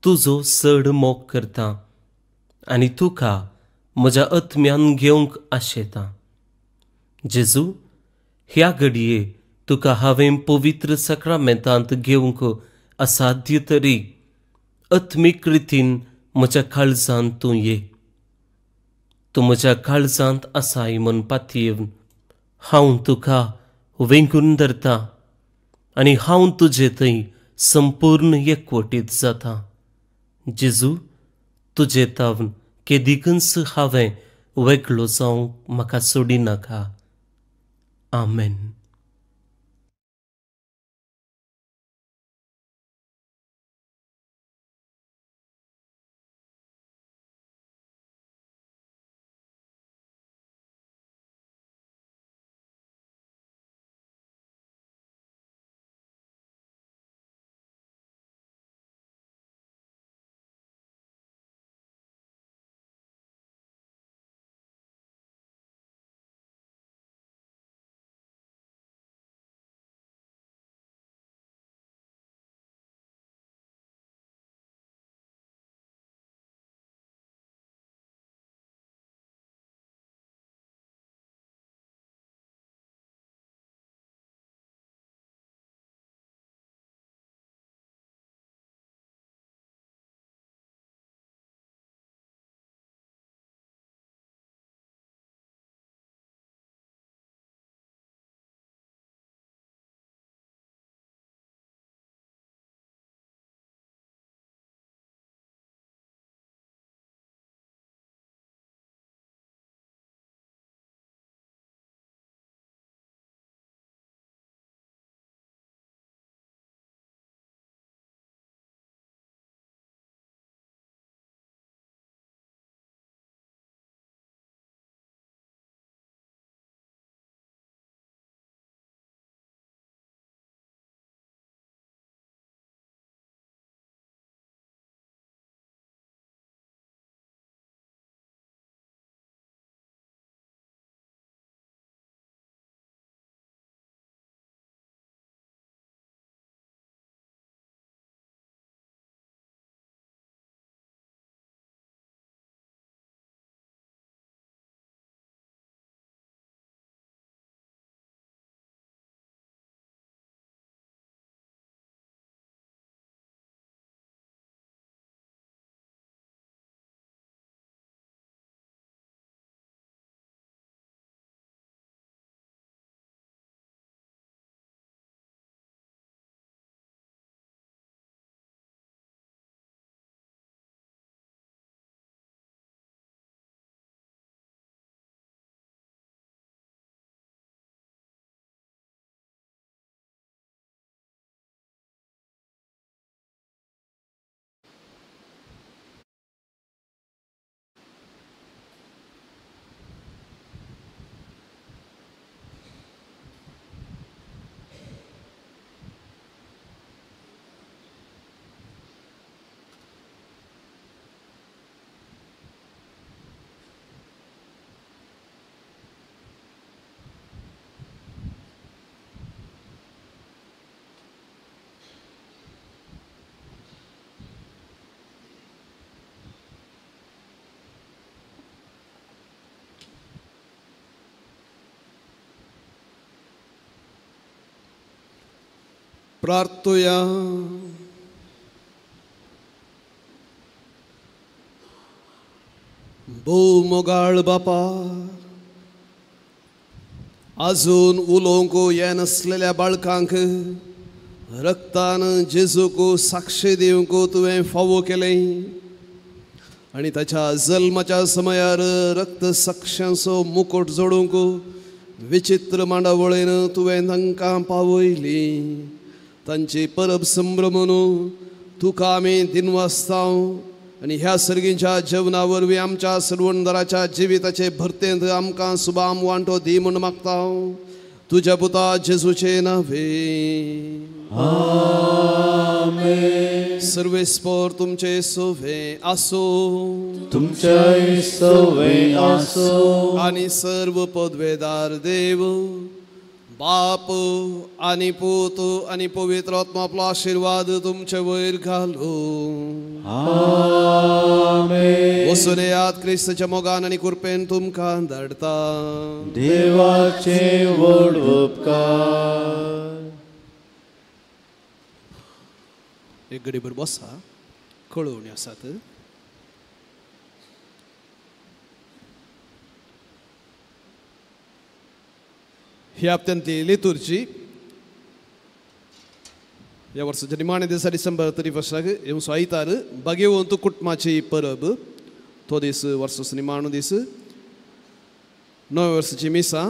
[SPEAKER 6] तुजो चड मोग करतां आनी तुका म्हज्या आत्म्यान घेवंक आशेतां. जेजू, ह्या घडये तुका हांवें पवित्र सक्रामेंतांत घेवंक असाध्य तरी आत्मीक रितीन म्हज्या काळजांत तूं ये. तूं म्हज्या काळजांत आसाय म्हूण पातयेवन हांव तुका वेंगून धरतां आनी हांव तुजे थंय संपूर्ण एकवटीत जातां. जेजू, तुजे तावन केदिकच हांवें वेगळो जावंक म्हाका सोडिनाका. आमेन.
[SPEAKER 2] प्रार्थुया. भोवमोगाळ बापा, अजून उलोवंक यें नसलेल्या बाळकांक रक्तान जेजूक साक्षी दिवंक तुवें फावो केलें आनी ताच्या जल्माच्या समयार रक्त साक्षांचो मुकुट जोडूंक विचित्र मांडावळेन तुवें तांकां पावयली. तांची परब संभ्रमून तुका आमी दिनवासतांव आनी ह्या सर्गीच्या जेवणा वरवीं आमच्या सर्वणदाराच्या जिविताचे भरतेंत आमकां सुबाम वांटो दी म्हूण मागता तुज्या पुता जेजूचे नांवे.
[SPEAKER 1] आमेन.
[SPEAKER 2] सर्वेस्पर तुमचे सोवे आसो.
[SPEAKER 1] तुमचे सोवे आसो.
[SPEAKER 2] आनी सर्व पदवेदार देव बाप आनी पूत आनी पवित्र आत्मा आपलो आशीर्वाद तुमचे वयर घालो.
[SPEAKER 1] आमेन.
[SPEAKER 2] वसून याद क्रिस्ताच्या मोगान आनी कृपेन तुमकां धाडता.
[SPEAKER 1] देवाचे व्हड उपकार.
[SPEAKER 2] एक घडीभर बसा. कळवणी आसात. ह्या हप्त्यांतली लितुर्जी ह्या वर्साच्या निमाणे दिसा डिसेंबर 31 येवसो आयतार बागेवंत कुटुंबाची परब. तो दीस वर्साचो निमाणो दीस. 9 वर्साची मिसा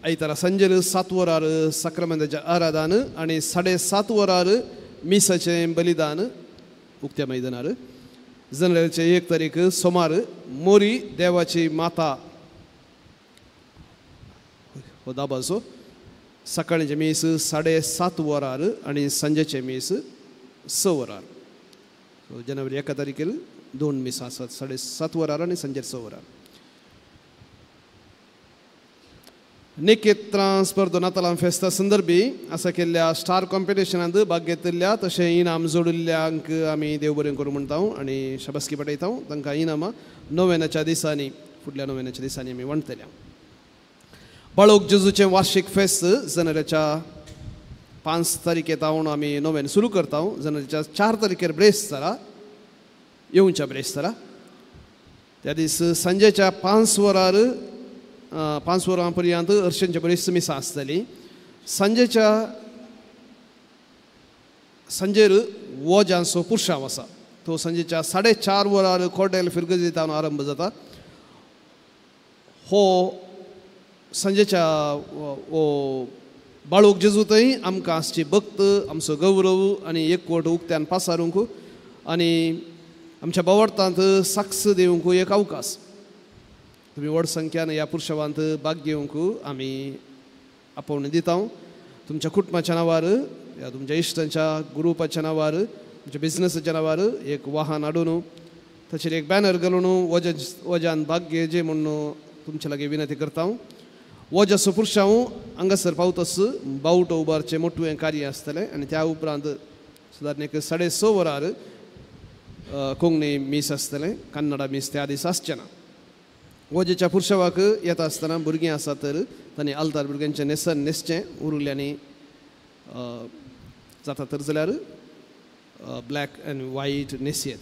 [SPEAKER 2] आयतारा सांजेर 7 वरार साक्रामेंताचें आराधन आनी 7:30 वरार मिसाचें बलिदान उक्त्या मैदानार. जनवरीचे 1 तारीख सोमार मोरी देवाची माता हो दाबाचो सकाळचे मीस 7:30 वरार आनी सांजेचे मीस 6 वरार. जानेवारी 1 तारखेर 2 मीस आसात. 7:30 वरार आनी सांजे 6 वरार. निकेत्रां स्पर्धो नातालां फेस्ता संदर्भी आसा केल्ल्या स्टार कॉम्पिटिशनांत भाग घेतिल्ल्या तशें इनाम जोडिल्ल्यांक आमी देव बरें करूं म्हणटा आनी शाबासकी पटयता. तांकां इनामां नोवेनाच्या दिसांनी फुडल्या नोवेनाच्या दिसांनी आमी वणतल्या. बाळोक जेजूचें वार्षिक फेस्त जानेवारीच्या 5 तारखेर आमी नोवेन सुरू करता. जानेवारीच्या 4 तारखेर ब्रेस्तारा येवच्या ब्रेस्तारा. त्या दीस सांजेच्या 5 वरार 5 वरां पर्यंत हर्शेंचे बरीच मिसां आसतली. सांजेर वोजांचो पुरशांव आसा. तो सांजेच्या 4:30 वरार कोर्डेल फिरगजीतावन आरंभ जाता. हो सांजेच्या बाळोक जेजूतय आमकां आसची भक्त आमचो गौरव आनी एकवट उक्त्यान पासारूंक आनी आमच्या बावर्थांत साक्ष दिवंक एक अवकाश. तुमी व्हड संख्यान ह्या पुरशावांत भाग घेवंक आमी आपोवणी दिता. तुमच्या कुटुंबाच्या नांवार या तुमच्या इश्टांच्या ग्रुपाच्या नांवार तुमच्या बिझनसाच्या नांवार एक वाहन हाडून ताचेर एक बॅनर घालून वजान भाग घेवचे म्हणून तुमचे लागीं विनंती करता. वजाचो पुरशांव हांगासर पावतस बावटो उबारचें मोठें कार्य आसतलें आनी त्या उपरांत सादारण 6:30 वरार कोंकणी मीस आसतलें. कन्नडा मीस त्या दीस आसचें ना. वजेच्या पुरशावाक येता आसतना भुरगीं आसा तर तांणी आलतार भुरग्यांचें नेसन न्हेसचें. उरिल्ल्यांनी जाता तर जाल्यार ब्लॅक एंड व्हायट न्हेसयेत.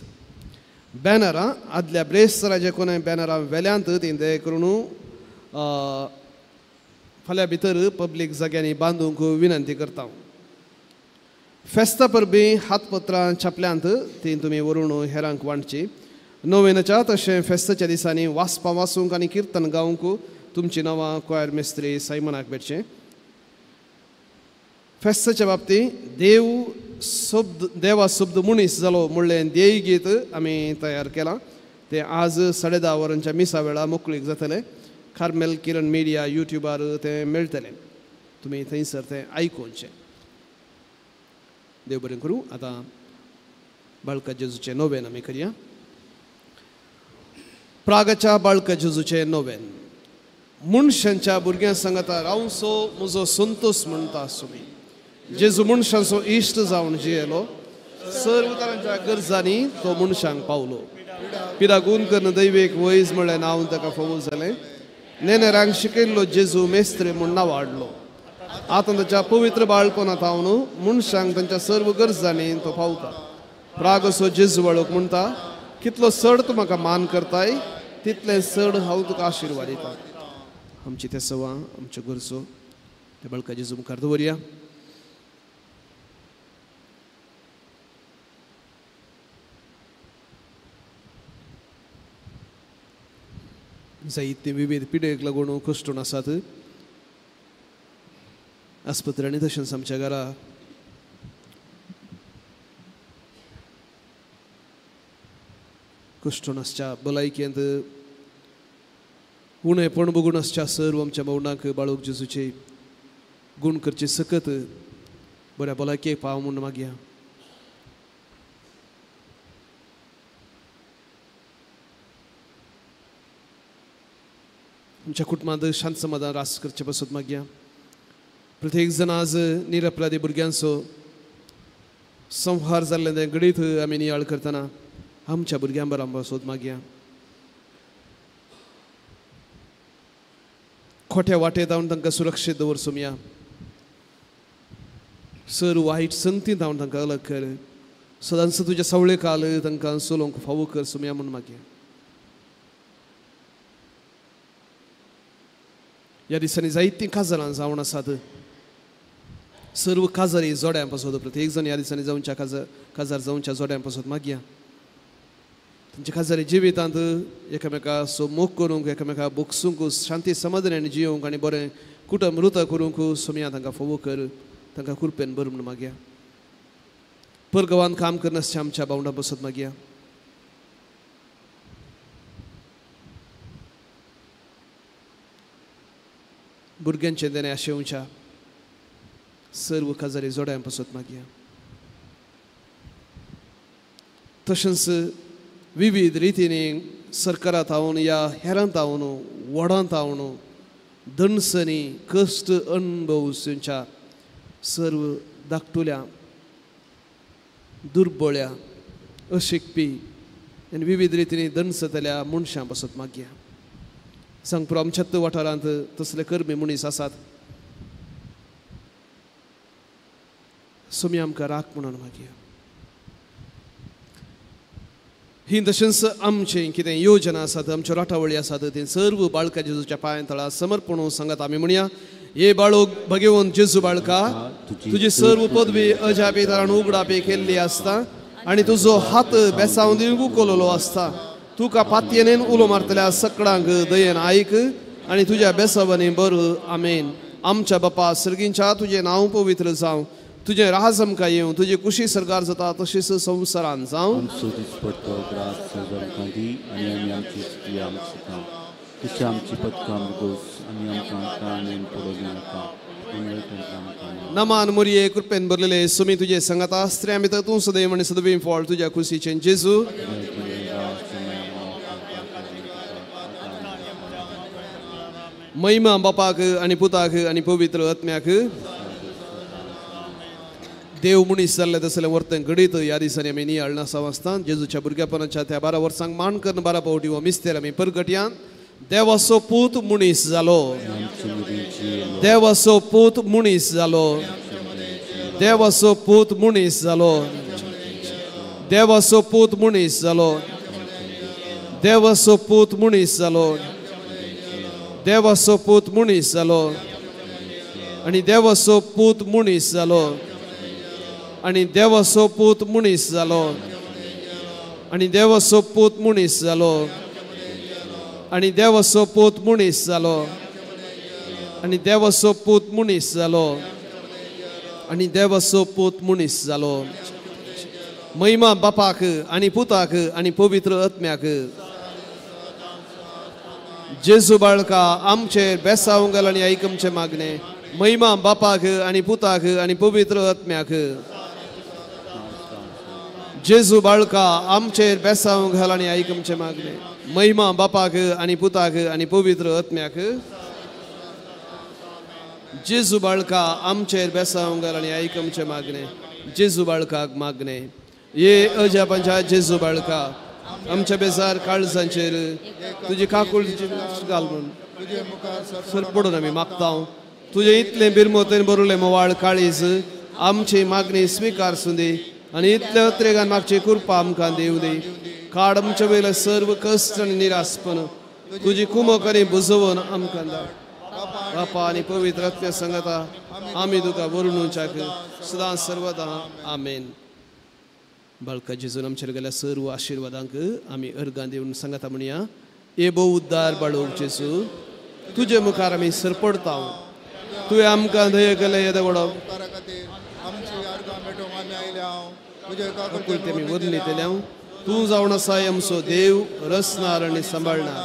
[SPEAKER 2] बॅनरां आदल्या ब्रेस्ताराचे कोणें बॅनरां वेल्यांत तीं ते करून फाल्यां भितर पब्लीक जाग्यांनी बांदूंक विनंती करता. फेस्ता परबी हातपत्रां छापल्यांत तीं तुमी व्हरून हेरांक वांटची. नोवेनाच्या तशें फेस्ताच्या दिसांनी वाचपां वाचूंक आनी किर्तन गावंक तुमचीं नांवां कोयर मेस्त्री सायमनाक भेटचें. फेस्ताच्या बाबतींत देवा शब्द मनीस जालो म्हणलें देय गीत आमी तयार केलां. तें आज 10:30 वरांच्या मिसा वेळा मोकळीक जातलें. कार्मेल किरण मिडिया युट्यूबार तें मेळटलें. तुमी थंयसर तें आयकुचें. देव बरें करूं. आतां बाळका जेजूचें नोवेन आमी करया. प्रागाच्या बाळका जेजूचें नोवेन. मनशांच्या भुरग्यां सांगता रावसो म्हजो संतोश म्हणटा सुमी. जेजू मनशांचो इश्ट जावन जियेलो. सर्व तरांच्या गरजांनी तो मनशांक पावलो. पिरागून करून दैवेक वैज म्हणलें नांव ताका फावो जालें. नेनेरांक शिकयल्लो जेजू मेस्त्री म्हूण नांव हाडलो. आतां ताच्या पवित्र बाळपणांत हांव न्हू मनशांक तांच्या सर्व गरजांनी तो पावता. प्राग असो जेजू बाळूक म्हणटा, कितलो चड तूं म्हाका मान करताय तितलें चड हांव तुका आशिर्वाद दिता. आमची ते सवां आमच्यो गरजो त्या बाळका जेजू मुखार दवरया. जायते विविध पिडेक लागून कश्टून आसात. आस्पत्र्यांनी तशेंच आमच्या घरा कश्टून आसच्या भलायकेंत उणेपण बगून आसच्या सर्व आमच्या मौनाक बाळूक जेजूचे गूण करचे सकत बऱ्या भलायकेक पाव म्हूण मागया. आमच्या कुटुंबांत शांत समाधान रास करचे पासून मागया. प्रत्येक जण आज निरपराधी भुरग्यांचो संहार जाल्ले तें घडीत आमी नियाळ करतना आमच्या भुरग्यां बरोबर सोद मागया. खोट्या वाटेत हांव तांकां सुरक्षीत दवरसूं या. सर वायट संगतींत हांव तांकां अलग कर. सदांच तुज्या सवळे काल तांकां चलोवंक फावो कर सुमया म्हूण मागया. ह्या दिसांनी जायतीं काजारां जावन आसात. सर्व काजारी जोड्यां पासत प्रत्येक जण ह्या दिसांनी जावच्या काजार जावच्या जोड्यां पासत मागया. तांचे काजारी जिवितांत एकामेका सो मोग करूंक एकामेका बोगसूंक शांती समाधानान जियोंक आनी बरें कुटुंब रुत करूंक सुमया तांकां फावो कर. तांकां कृपेन बर म्हूण मागया. परगांवांत काम करनासच्या आमच्या भावंडां पासत मागया. भुरग्यांचे देणे आशेवच्या सर्व काजारी जोड्यां पासत मागया. तशेंच विविध रितीने सरकारांत हांवन या हेरांत हांवन वडांत हांवन दणसनी कश्ट अणभवच्या सर्व धाकटुल्या दुर्बळ्या अशिकपी आनी विविध रितीने दणसतल्या मनशां पासत मागया. सांगपुरो आमच्याच वाठारांत तसले कर्मी मनीस आसात. सुमी आमकां राख म्हणून मागया. ही तशेंच आमचें कितें योजना आसात आमच्यो राटावळी आसात ते सर्व बाळका जेजूच्या पांय तळा समर्पण सांगात आमी म्हणया. हे बाळोक भगवंत जेजू बाळका तुजी सर्व पदवी अजापितान उगडापे केल्ली आसता आनी तुजो हात बेसांव दिवंक कोलोलो आसता. तुका पातयेन उलो मारतल्या सकडांक दयेन आयक आनी तुज्या बेसावांनी बर आमेन. आमच्या बापा सर्गींच्या तुजें नांव पवित्र जावं. तुजें राज आमकां येवं. तुजी कुशी सरकार जाता तशीच संवसारांत जावं. नमान मोरये कृपेन भरलेले सुमी तुजे संगता स्त्रियां भितर तूं सदैव आनी सदैव फावट तुज्या कुशीचें जेजू. महिमा बापाक आनी पुताक आनी पवित्र आत्म्याक. देव मनीस जाल्ले तसलें वर्तन घडीत ह्या दिसांनी आमी नियाळ नासा आसतात. जेजूच्या भुरग्यापणाच्या त्या 12 वर्सांक मान करन 12 पावटी हो मिस्तेर आमी परगट्यान. देवाचो पूत मनीस जालो. देवाचो पूत मनीस जालो. देवाचो पूत मनीस जालो. देवाचो पूत मनीस जालो. देवाचो पूत मनीस जालो. देवाचो पूत मनीस जालो. आनी देवाचो पूत मनीस जालो. आनी देवाचो पूत मनीस जालो. आनी देवाचो पूत मनीस जालो. आनी देवाचो पूत मनीस जालो. आनी देवाचो पूत मनीस जालो. आनी देवाचो पूत मनीस जालो. महिमा बापाक आनी पुताक आनी पवित्र आत्म्याक. जेजू बाळका आमचेर बेसांव घाल आनी आयक आमचें मागणें. महिमा बापाक आनी पुताक आनी पवित्र आत्म्याक. जेजू बाळका आमचेर बेसांव घाल आनी आयक आमचें मागणें. महिमा बापाक आनी पुताक आनी पवित्र आत्म्याक. जेजू बाळका आमचेर बेसांव घाल आनी आयक आमचें मागणें. जेजू बाळकाक मागणें. ये अजापांच्या जेजू बाळका आमच्या बेजार काळजांचेर तुजी काकूळ घाल म्हूण सर पडून आमी मागता. तुझे इतले बिरमोतेन बरोले मोवाळ काळीज आमची मागणी स्वीकारसूं दी आनी इतले अत्रेगान मागची कृपा आमकां दिवं दी. काड आमचे वयले सर्व कश्ट आनी निराशपण तुजी कुमक आनी बुजवून आमकां दा. बापा आनी पवित्र आत्म्या सांगता आमी तुका वर्णुचाक सदां सर्वदा आमेन. बाळका जेजून आमचेर गेल्या सर्व आशिर्वादांक आमी अर्गां दिवन सांगता म्हणया, एबो उद्दार बाळोक जेजू, तुजे मुखार आमी सरपडता. तुवें आमकां दय केले येदे वडप आमी वर्णितल्या. तूं जावन आसाय आमचो देव, रचणार आनी सांबाळणार.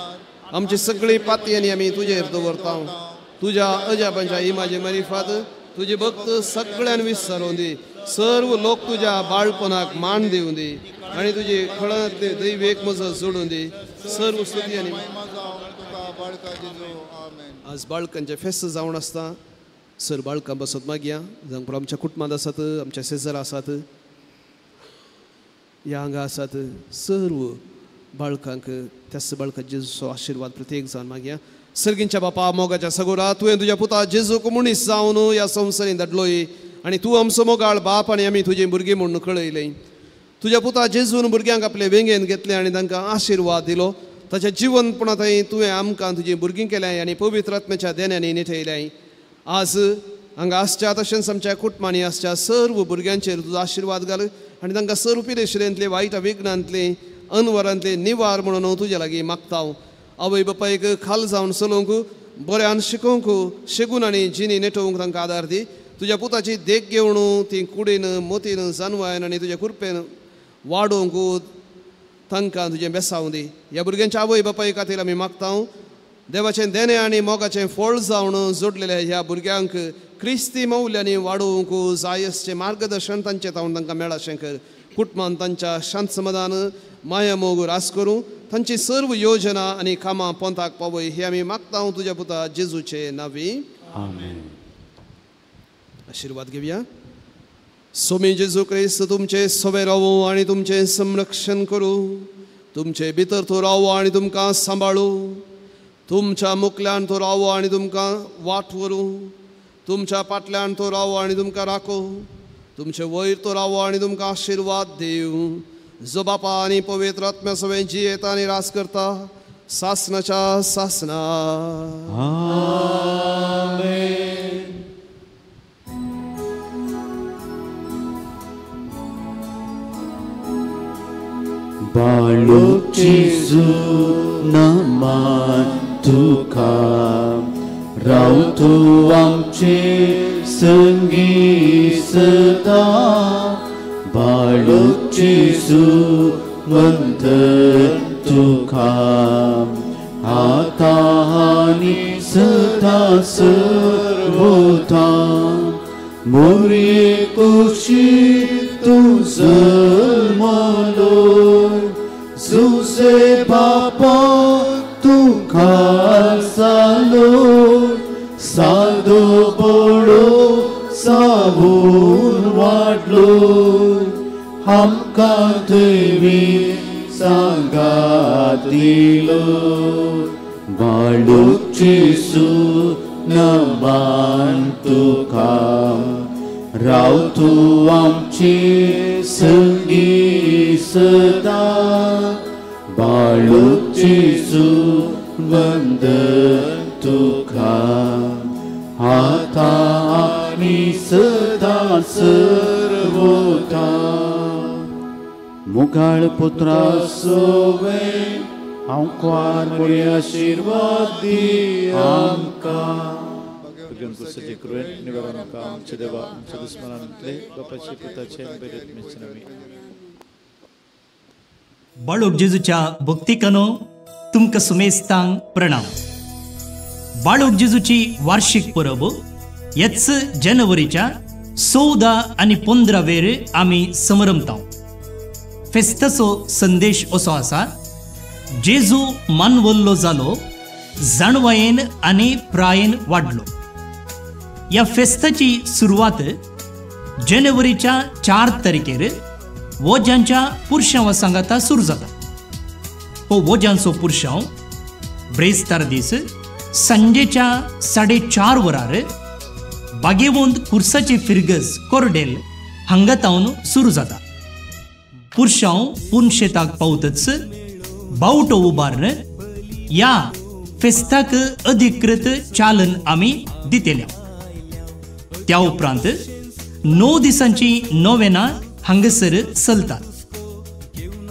[SPEAKER 2] आमची सगळी पाती आनी आमी तुजेर दवरता. तुज्या अजापांच्या इमाजे मरिफात तुजे भक्त सगळ्यान विसरून दी. सर्व लोक तुज्या बाळपणाक मान दिवं दी आनी तुजे खळांतले दैवेक मजो जोडून दी. सर्व स्तुती आनी आज बाळकांचे फेस्त जावन आसता. सर बाळकां बसत मागया जांकां आमच्या कुटुंबांत आसात, आमच्या शेजार आसात, ह्या हांगा आसात. सर्व बाळकांक त्याच बाळकां जेजूचो आशिर्वाद प्रत्येक जावन मागया. सर्गींच्या बापा मोगाच्या सगोरा, तुवें तुज्या पुता जेजूक मनीस जावन ह्या संवसारीन धाडलोय आनी तूं आमचो मोगाळ बाप आनी आमी तुजें भुरगीं म्हणून कळयलें. तुज्या पुता जेजून भुरग्यांक आपले वेंगेन घेतले आनी तांकां आशिर्वाद दिलो. ताच्या जिवनपणां थंय तुवें आमकां तुजीं भुरगीं केल्याय आनी पवित्र आत्म्याच्या देण्यानी निठयल्याय. आज हांगा आसच्या तशेंच आमच्या कुटुंबांनी आसच्या सर्व भुरग्यांचेर तुजो आशिर्वाद घाल आनी तांकां सर्व पिडेशिरेंतले वायट विघ्नांतले अनवरांतले निवार म्हणून हांव तुज्या लागीं मागता. आवय बापायक खाल जावन चलोवंक, बऱ्यान शिकोवंक, शेगून आनी जिनी नेटोवंक तांकां आदार दी. तुज्या पुताची देख घेवन ती कुडीन मोतीन जानवायन आनी तुज्या कृपेन वाडोवंक तांकां तुजें बेसावं दी. ह्या भुरग्यांच्या आवय बापाय खातीर आमी मागता. देवाचें देणे आनी मोगाचें फळ जावन जोडलेल्या ह्या भुरग्यांक क्रिस्ती मौल्यांनी वाडोवंक जायसचें मार्गदर्शन तांचें तांकां मेळाशें कर. कुटुंबान तांच्या शांत समाधान माया मोग रास करूं. तांची सर्व योजना आनी कामां पोंताक पावय हे आमी मागता तुज्या पुता जेजूचे नांवी.
[SPEAKER 1] आमेन.
[SPEAKER 2] आशिर्वाद घेवया. सोमी जेजू क्रिस्त तुमचे सवे रावो आनी तुमचें संरक्षण करूं. तुमचे भितर तो रावो आनी तुमकां सांबाळू. तुमच्या मुखल्यान तो रावो आनी तुमकां वाट व्हरूं. तुमच्या फाटल्यान तो रावो आनी तुमकां राखो. तुमचे वयर तो रावो आनी तुमकां आशिर्वाद दिवं. जो बापा आनी पवित्र आत्म्या सवें जियेता आनी रास करता सासनाच्या सासना. आमेन.
[SPEAKER 1] बाळूक जेजू नमान तुका, राव तूं आमचे संगी सदां. बाळूक जेजू वंदन तुका, आतां आनी सदां सर्वोदा. मोरये कुशीक तूं जल्मलो, जुजे बापा तूं खासालो. सादो बडो सावून वाडलो, आमकां देवी सांगात दिलो. बाळूक जेजू नमान तुका, राव तूं आमचे संगी सदां. बाळूक जेजू वंदन तुका, आतां आनी सदां सर्वोदा. मुगाळ पुत्रा सोवे हांव क्वार बरी आशिर्वाद दी आमकां. सजे कृपेन निवारण आमकां आमचे देवा आमच्या दुस्मनांतले बापाचे पुताचे बेरेत मिसनामी.
[SPEAKER 5] बाळूक जेजूच्या भक्तिकानो तुमकां सुमेस्तांक प्रणाम. बाळूक जेजूची वार्षिक परब ह्याच जानेवारीच्या 14 आनी 15 वेर आमी समरमता. फेस्ताचो संदेश असो आसा, जेजू मानवल्लो जालो, जाणवायेन आनी प्रायेन वाडलो. ह्या फेस्ताची सुरवात जानेवारीच्या 4 तारखेर वोजांच्या पुरशांवा सांगाता सुरू जाता. हो वोजांचो पुरशांव ब्रेस्तार दीस सांजेच्या 4:30 वरार बागेवंत कुर्साचे फिरगस कोरडेल हांगा तावन सुरू जाता. पुरुषांव पूर्ण शेताक पावतच बावटो उबारण या फेस्ताक अधिकृत चालन आमी दितेल्या. त्या उपरांत 9 दिसांची नोवेना हांगसर चलतात.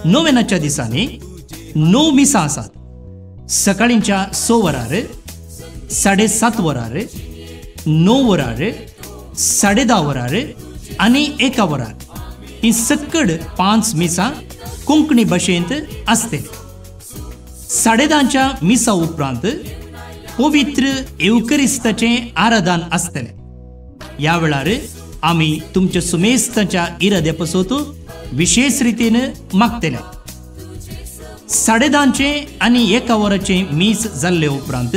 [SPEAKER 5] नोवेनाच्या दिसांनी 9 मिसां आसात. सकाळींच्या 6 वरार, 7:30 वरार, 9 वरार, 10:30 वरार आनी 1 वरार ही सकड 5 मिसां कोंकणी भाशेंत आसतली. 10:30च्या मिसा उपरांत पवित्र एवकरिस्ताचें आराधन आसतलें. ह्या वेळार आमी तुमच्या सुमेस्ताच्या इराद्या पासत विशेष रितीन मागतले. 10:30चे आनी 1 वराचे मीस जाल्ले उपरांत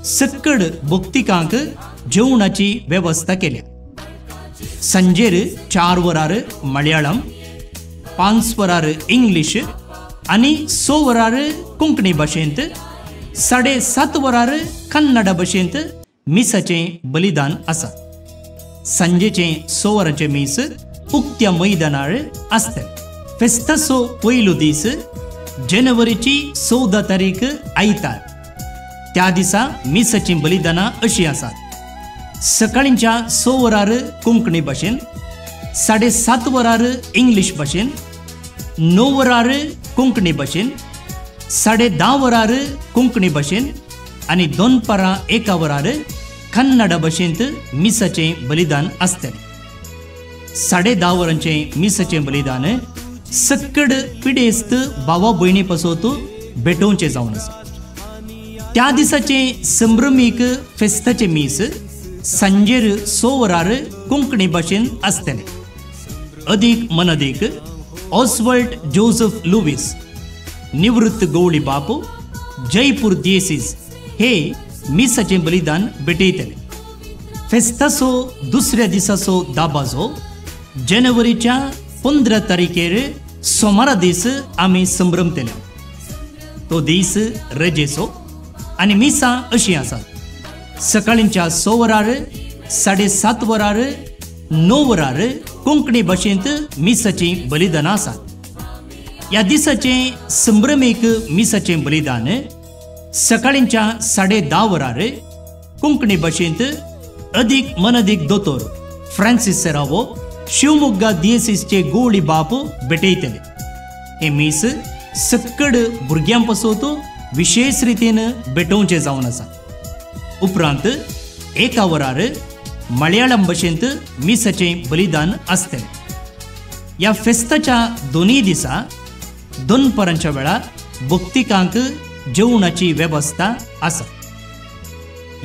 [SPEAKER 5] सकड भक्तिकांक जेवणाची वेवस्था केल्या. संजेर 4 वरार मल्याळम, 5 वरार इंग्लीश आनी 6 वरार कोंकणी भाशेंत, 7:30 वरार कन्नड भाशेंत मिसाचें बलिदान आसा. संजेचे 6 वरांचे मीस उक्त्या मैदानार आसतले. फेस्ताचो पयलो दीस जानेवारीची 14 तारीख आयतार. त्या दिसा मिसाचीं बलिदानां अशीं आसात. सकाळींच्या 6 वरार कोंकणी भाशेन, 7:30 वरार इंग्लीश भाशेन, 9 वरार कोंकणी भाशेन, 10:30 वरार कोंकणी भाशेन आनी 2 1 वरार कन्नड भाशेंत मिसाचें बलिदान आसतलें. 10:30 वरांचें मिसाचें बलिदान सकड पिडेस्त भावा भयणी पासत भेटोवचें जावन आसा. त्या दिसाचें संभ्रमीक फेस्ताचें मीस संजेर 6 वरार कोंकणी भाशेन आसतलें. अदीक मनदीक ऑस्वर्ड जोसेफ लुईस, निवृत्त गवळी बापू, जयपूर दिएसीस हे मिसाचें बलिदान भेटयतले. फेस्ताचो दुसऱ्या दिसाचो दाबाजो जानेवारीच्या 15 तारखेर सोमारा दीस आमी संभ्रमतले. तो दीस रजेचो आनी मिसां अशीं आसात. सकाळींच्या 6 वरार, 7:30 वरार, 9 वरार कोंकणी भाशेंत मिसाचीं बलिदानां आसात. ह्या दिसाचें संभ्रमीक मिसाचें बलिदान सकाळींच्या 10:30 वरार कोंकणी भाशेंत अदीक मनदीक दोतोर फ्रांसीस सेरावो, शिवमोग्गा दिएसीसचे गवळी बाप भेटयतले. हे मीस सकड भुरग्यां पासत विशेष रितीन भेटोवचें जावन आसा. उपरांत 1 वरार मल्याळम भाशेंत मिसाचें बलिदान आसतलें. ह्या फेस्ताच्या दोनूय दिसा 2 वेळार भक्तिकांक जेवणाची वेवस्था आसा.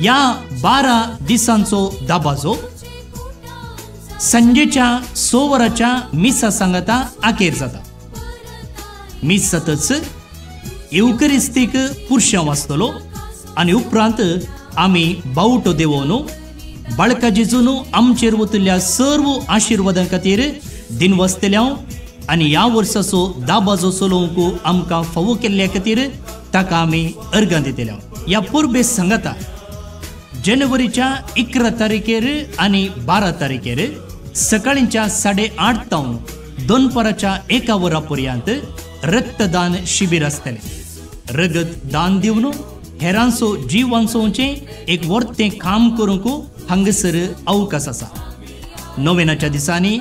[SPEAKER 5] ह्या 12 दिसांचो दाबाजो संजेच्या 6 वरांच्या मिसा सांगाता आखेर जाता. मीस जातच एवकरिस्तीक पुरुशां वाचतलो आनी उपरांत आमी बावटो देवोवन बाळका जेजून आमचेर वतल्या सर्व आशिर्वादां खातीर दिनवसतल्या आनी ह्या वर्साचो दाबाजो चलोवंक आमकां फावो केल्ल्या खातीर ताका आमी अर्गां दितल्या. ह्या परबेस सांगाता जानेवारीच्या 11 तारखेर आनी 12 तारखेर सकाळींच्या 8:30 तावन 1 वरा पर्यंत रक्तदान शिबीर आसतलें. रगत दान दिवन हेरांचो जीव वाचोवचें एक वर्तें काम करूंक हांगसर अवकाश आसा. नोवेनाच्या दिसांनी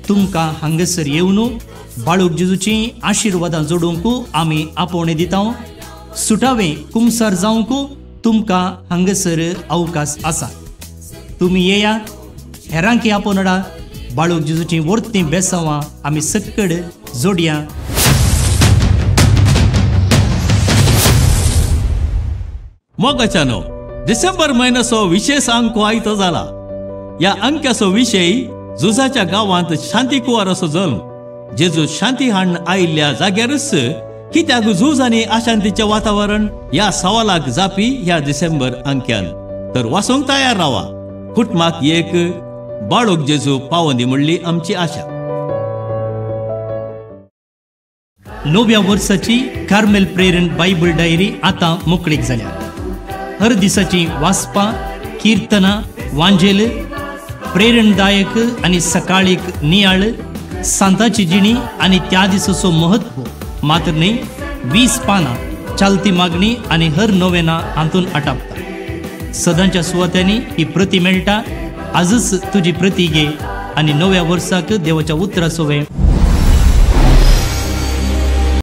[SPEAKER 5] तुमकां हांगसर येवन बाळूक जेजूची आशिर्वादां जोडूंक आमी आपोवणें दिता. सुटावें कुमसार जावंक तुमकां हांगसर अवकाश आसा. तुमी येयात, हेरांकी आपोवनडा. बाळूक जेजूची वर्तीं बेसांवां आमी सकड जोडया.
[SPEAKER 7] मोगाच्यानो डिसेंबर म्हयन्याचो विशेष अंक आयतो जाला. ह्या अंक्याचो विशय झुजाच्या गांवांत शांती कुवाराचो जल्म. जेजू शांती हाडून आयिल्ल्या जाग्यारच कित्याक झूज आनी अशांतीचें वातावरण ह्या सवालाक जापी ह्या डिसेंबर अंक्यान. तर वाचूंक तयार रावा. कुटुंबाक एक बाळूक जेजू पावोनी म्हणली आमची आशा.
[SPEAKER 5] 9व्या वर्साची कार्मेल प्रेरण बायबल डायरी आतां मोकळीक जाल्या. हर दिसाची वाचपां, किर्तनां, वांजेल प्रेरणदायक आणि सकाळीक नियाळ सांताची जिणी आणि त्या दिसाचो महत्व मात्र न्ही 20 पानां चालती मागणी आणि हर नोवेना हातून आटापता. सदांच्या सुवात्यांनी ही प्रती मेळटा. आजच तुझी प्रती घे आणि नव्या वर्साक देवाच्या उतरा सोवे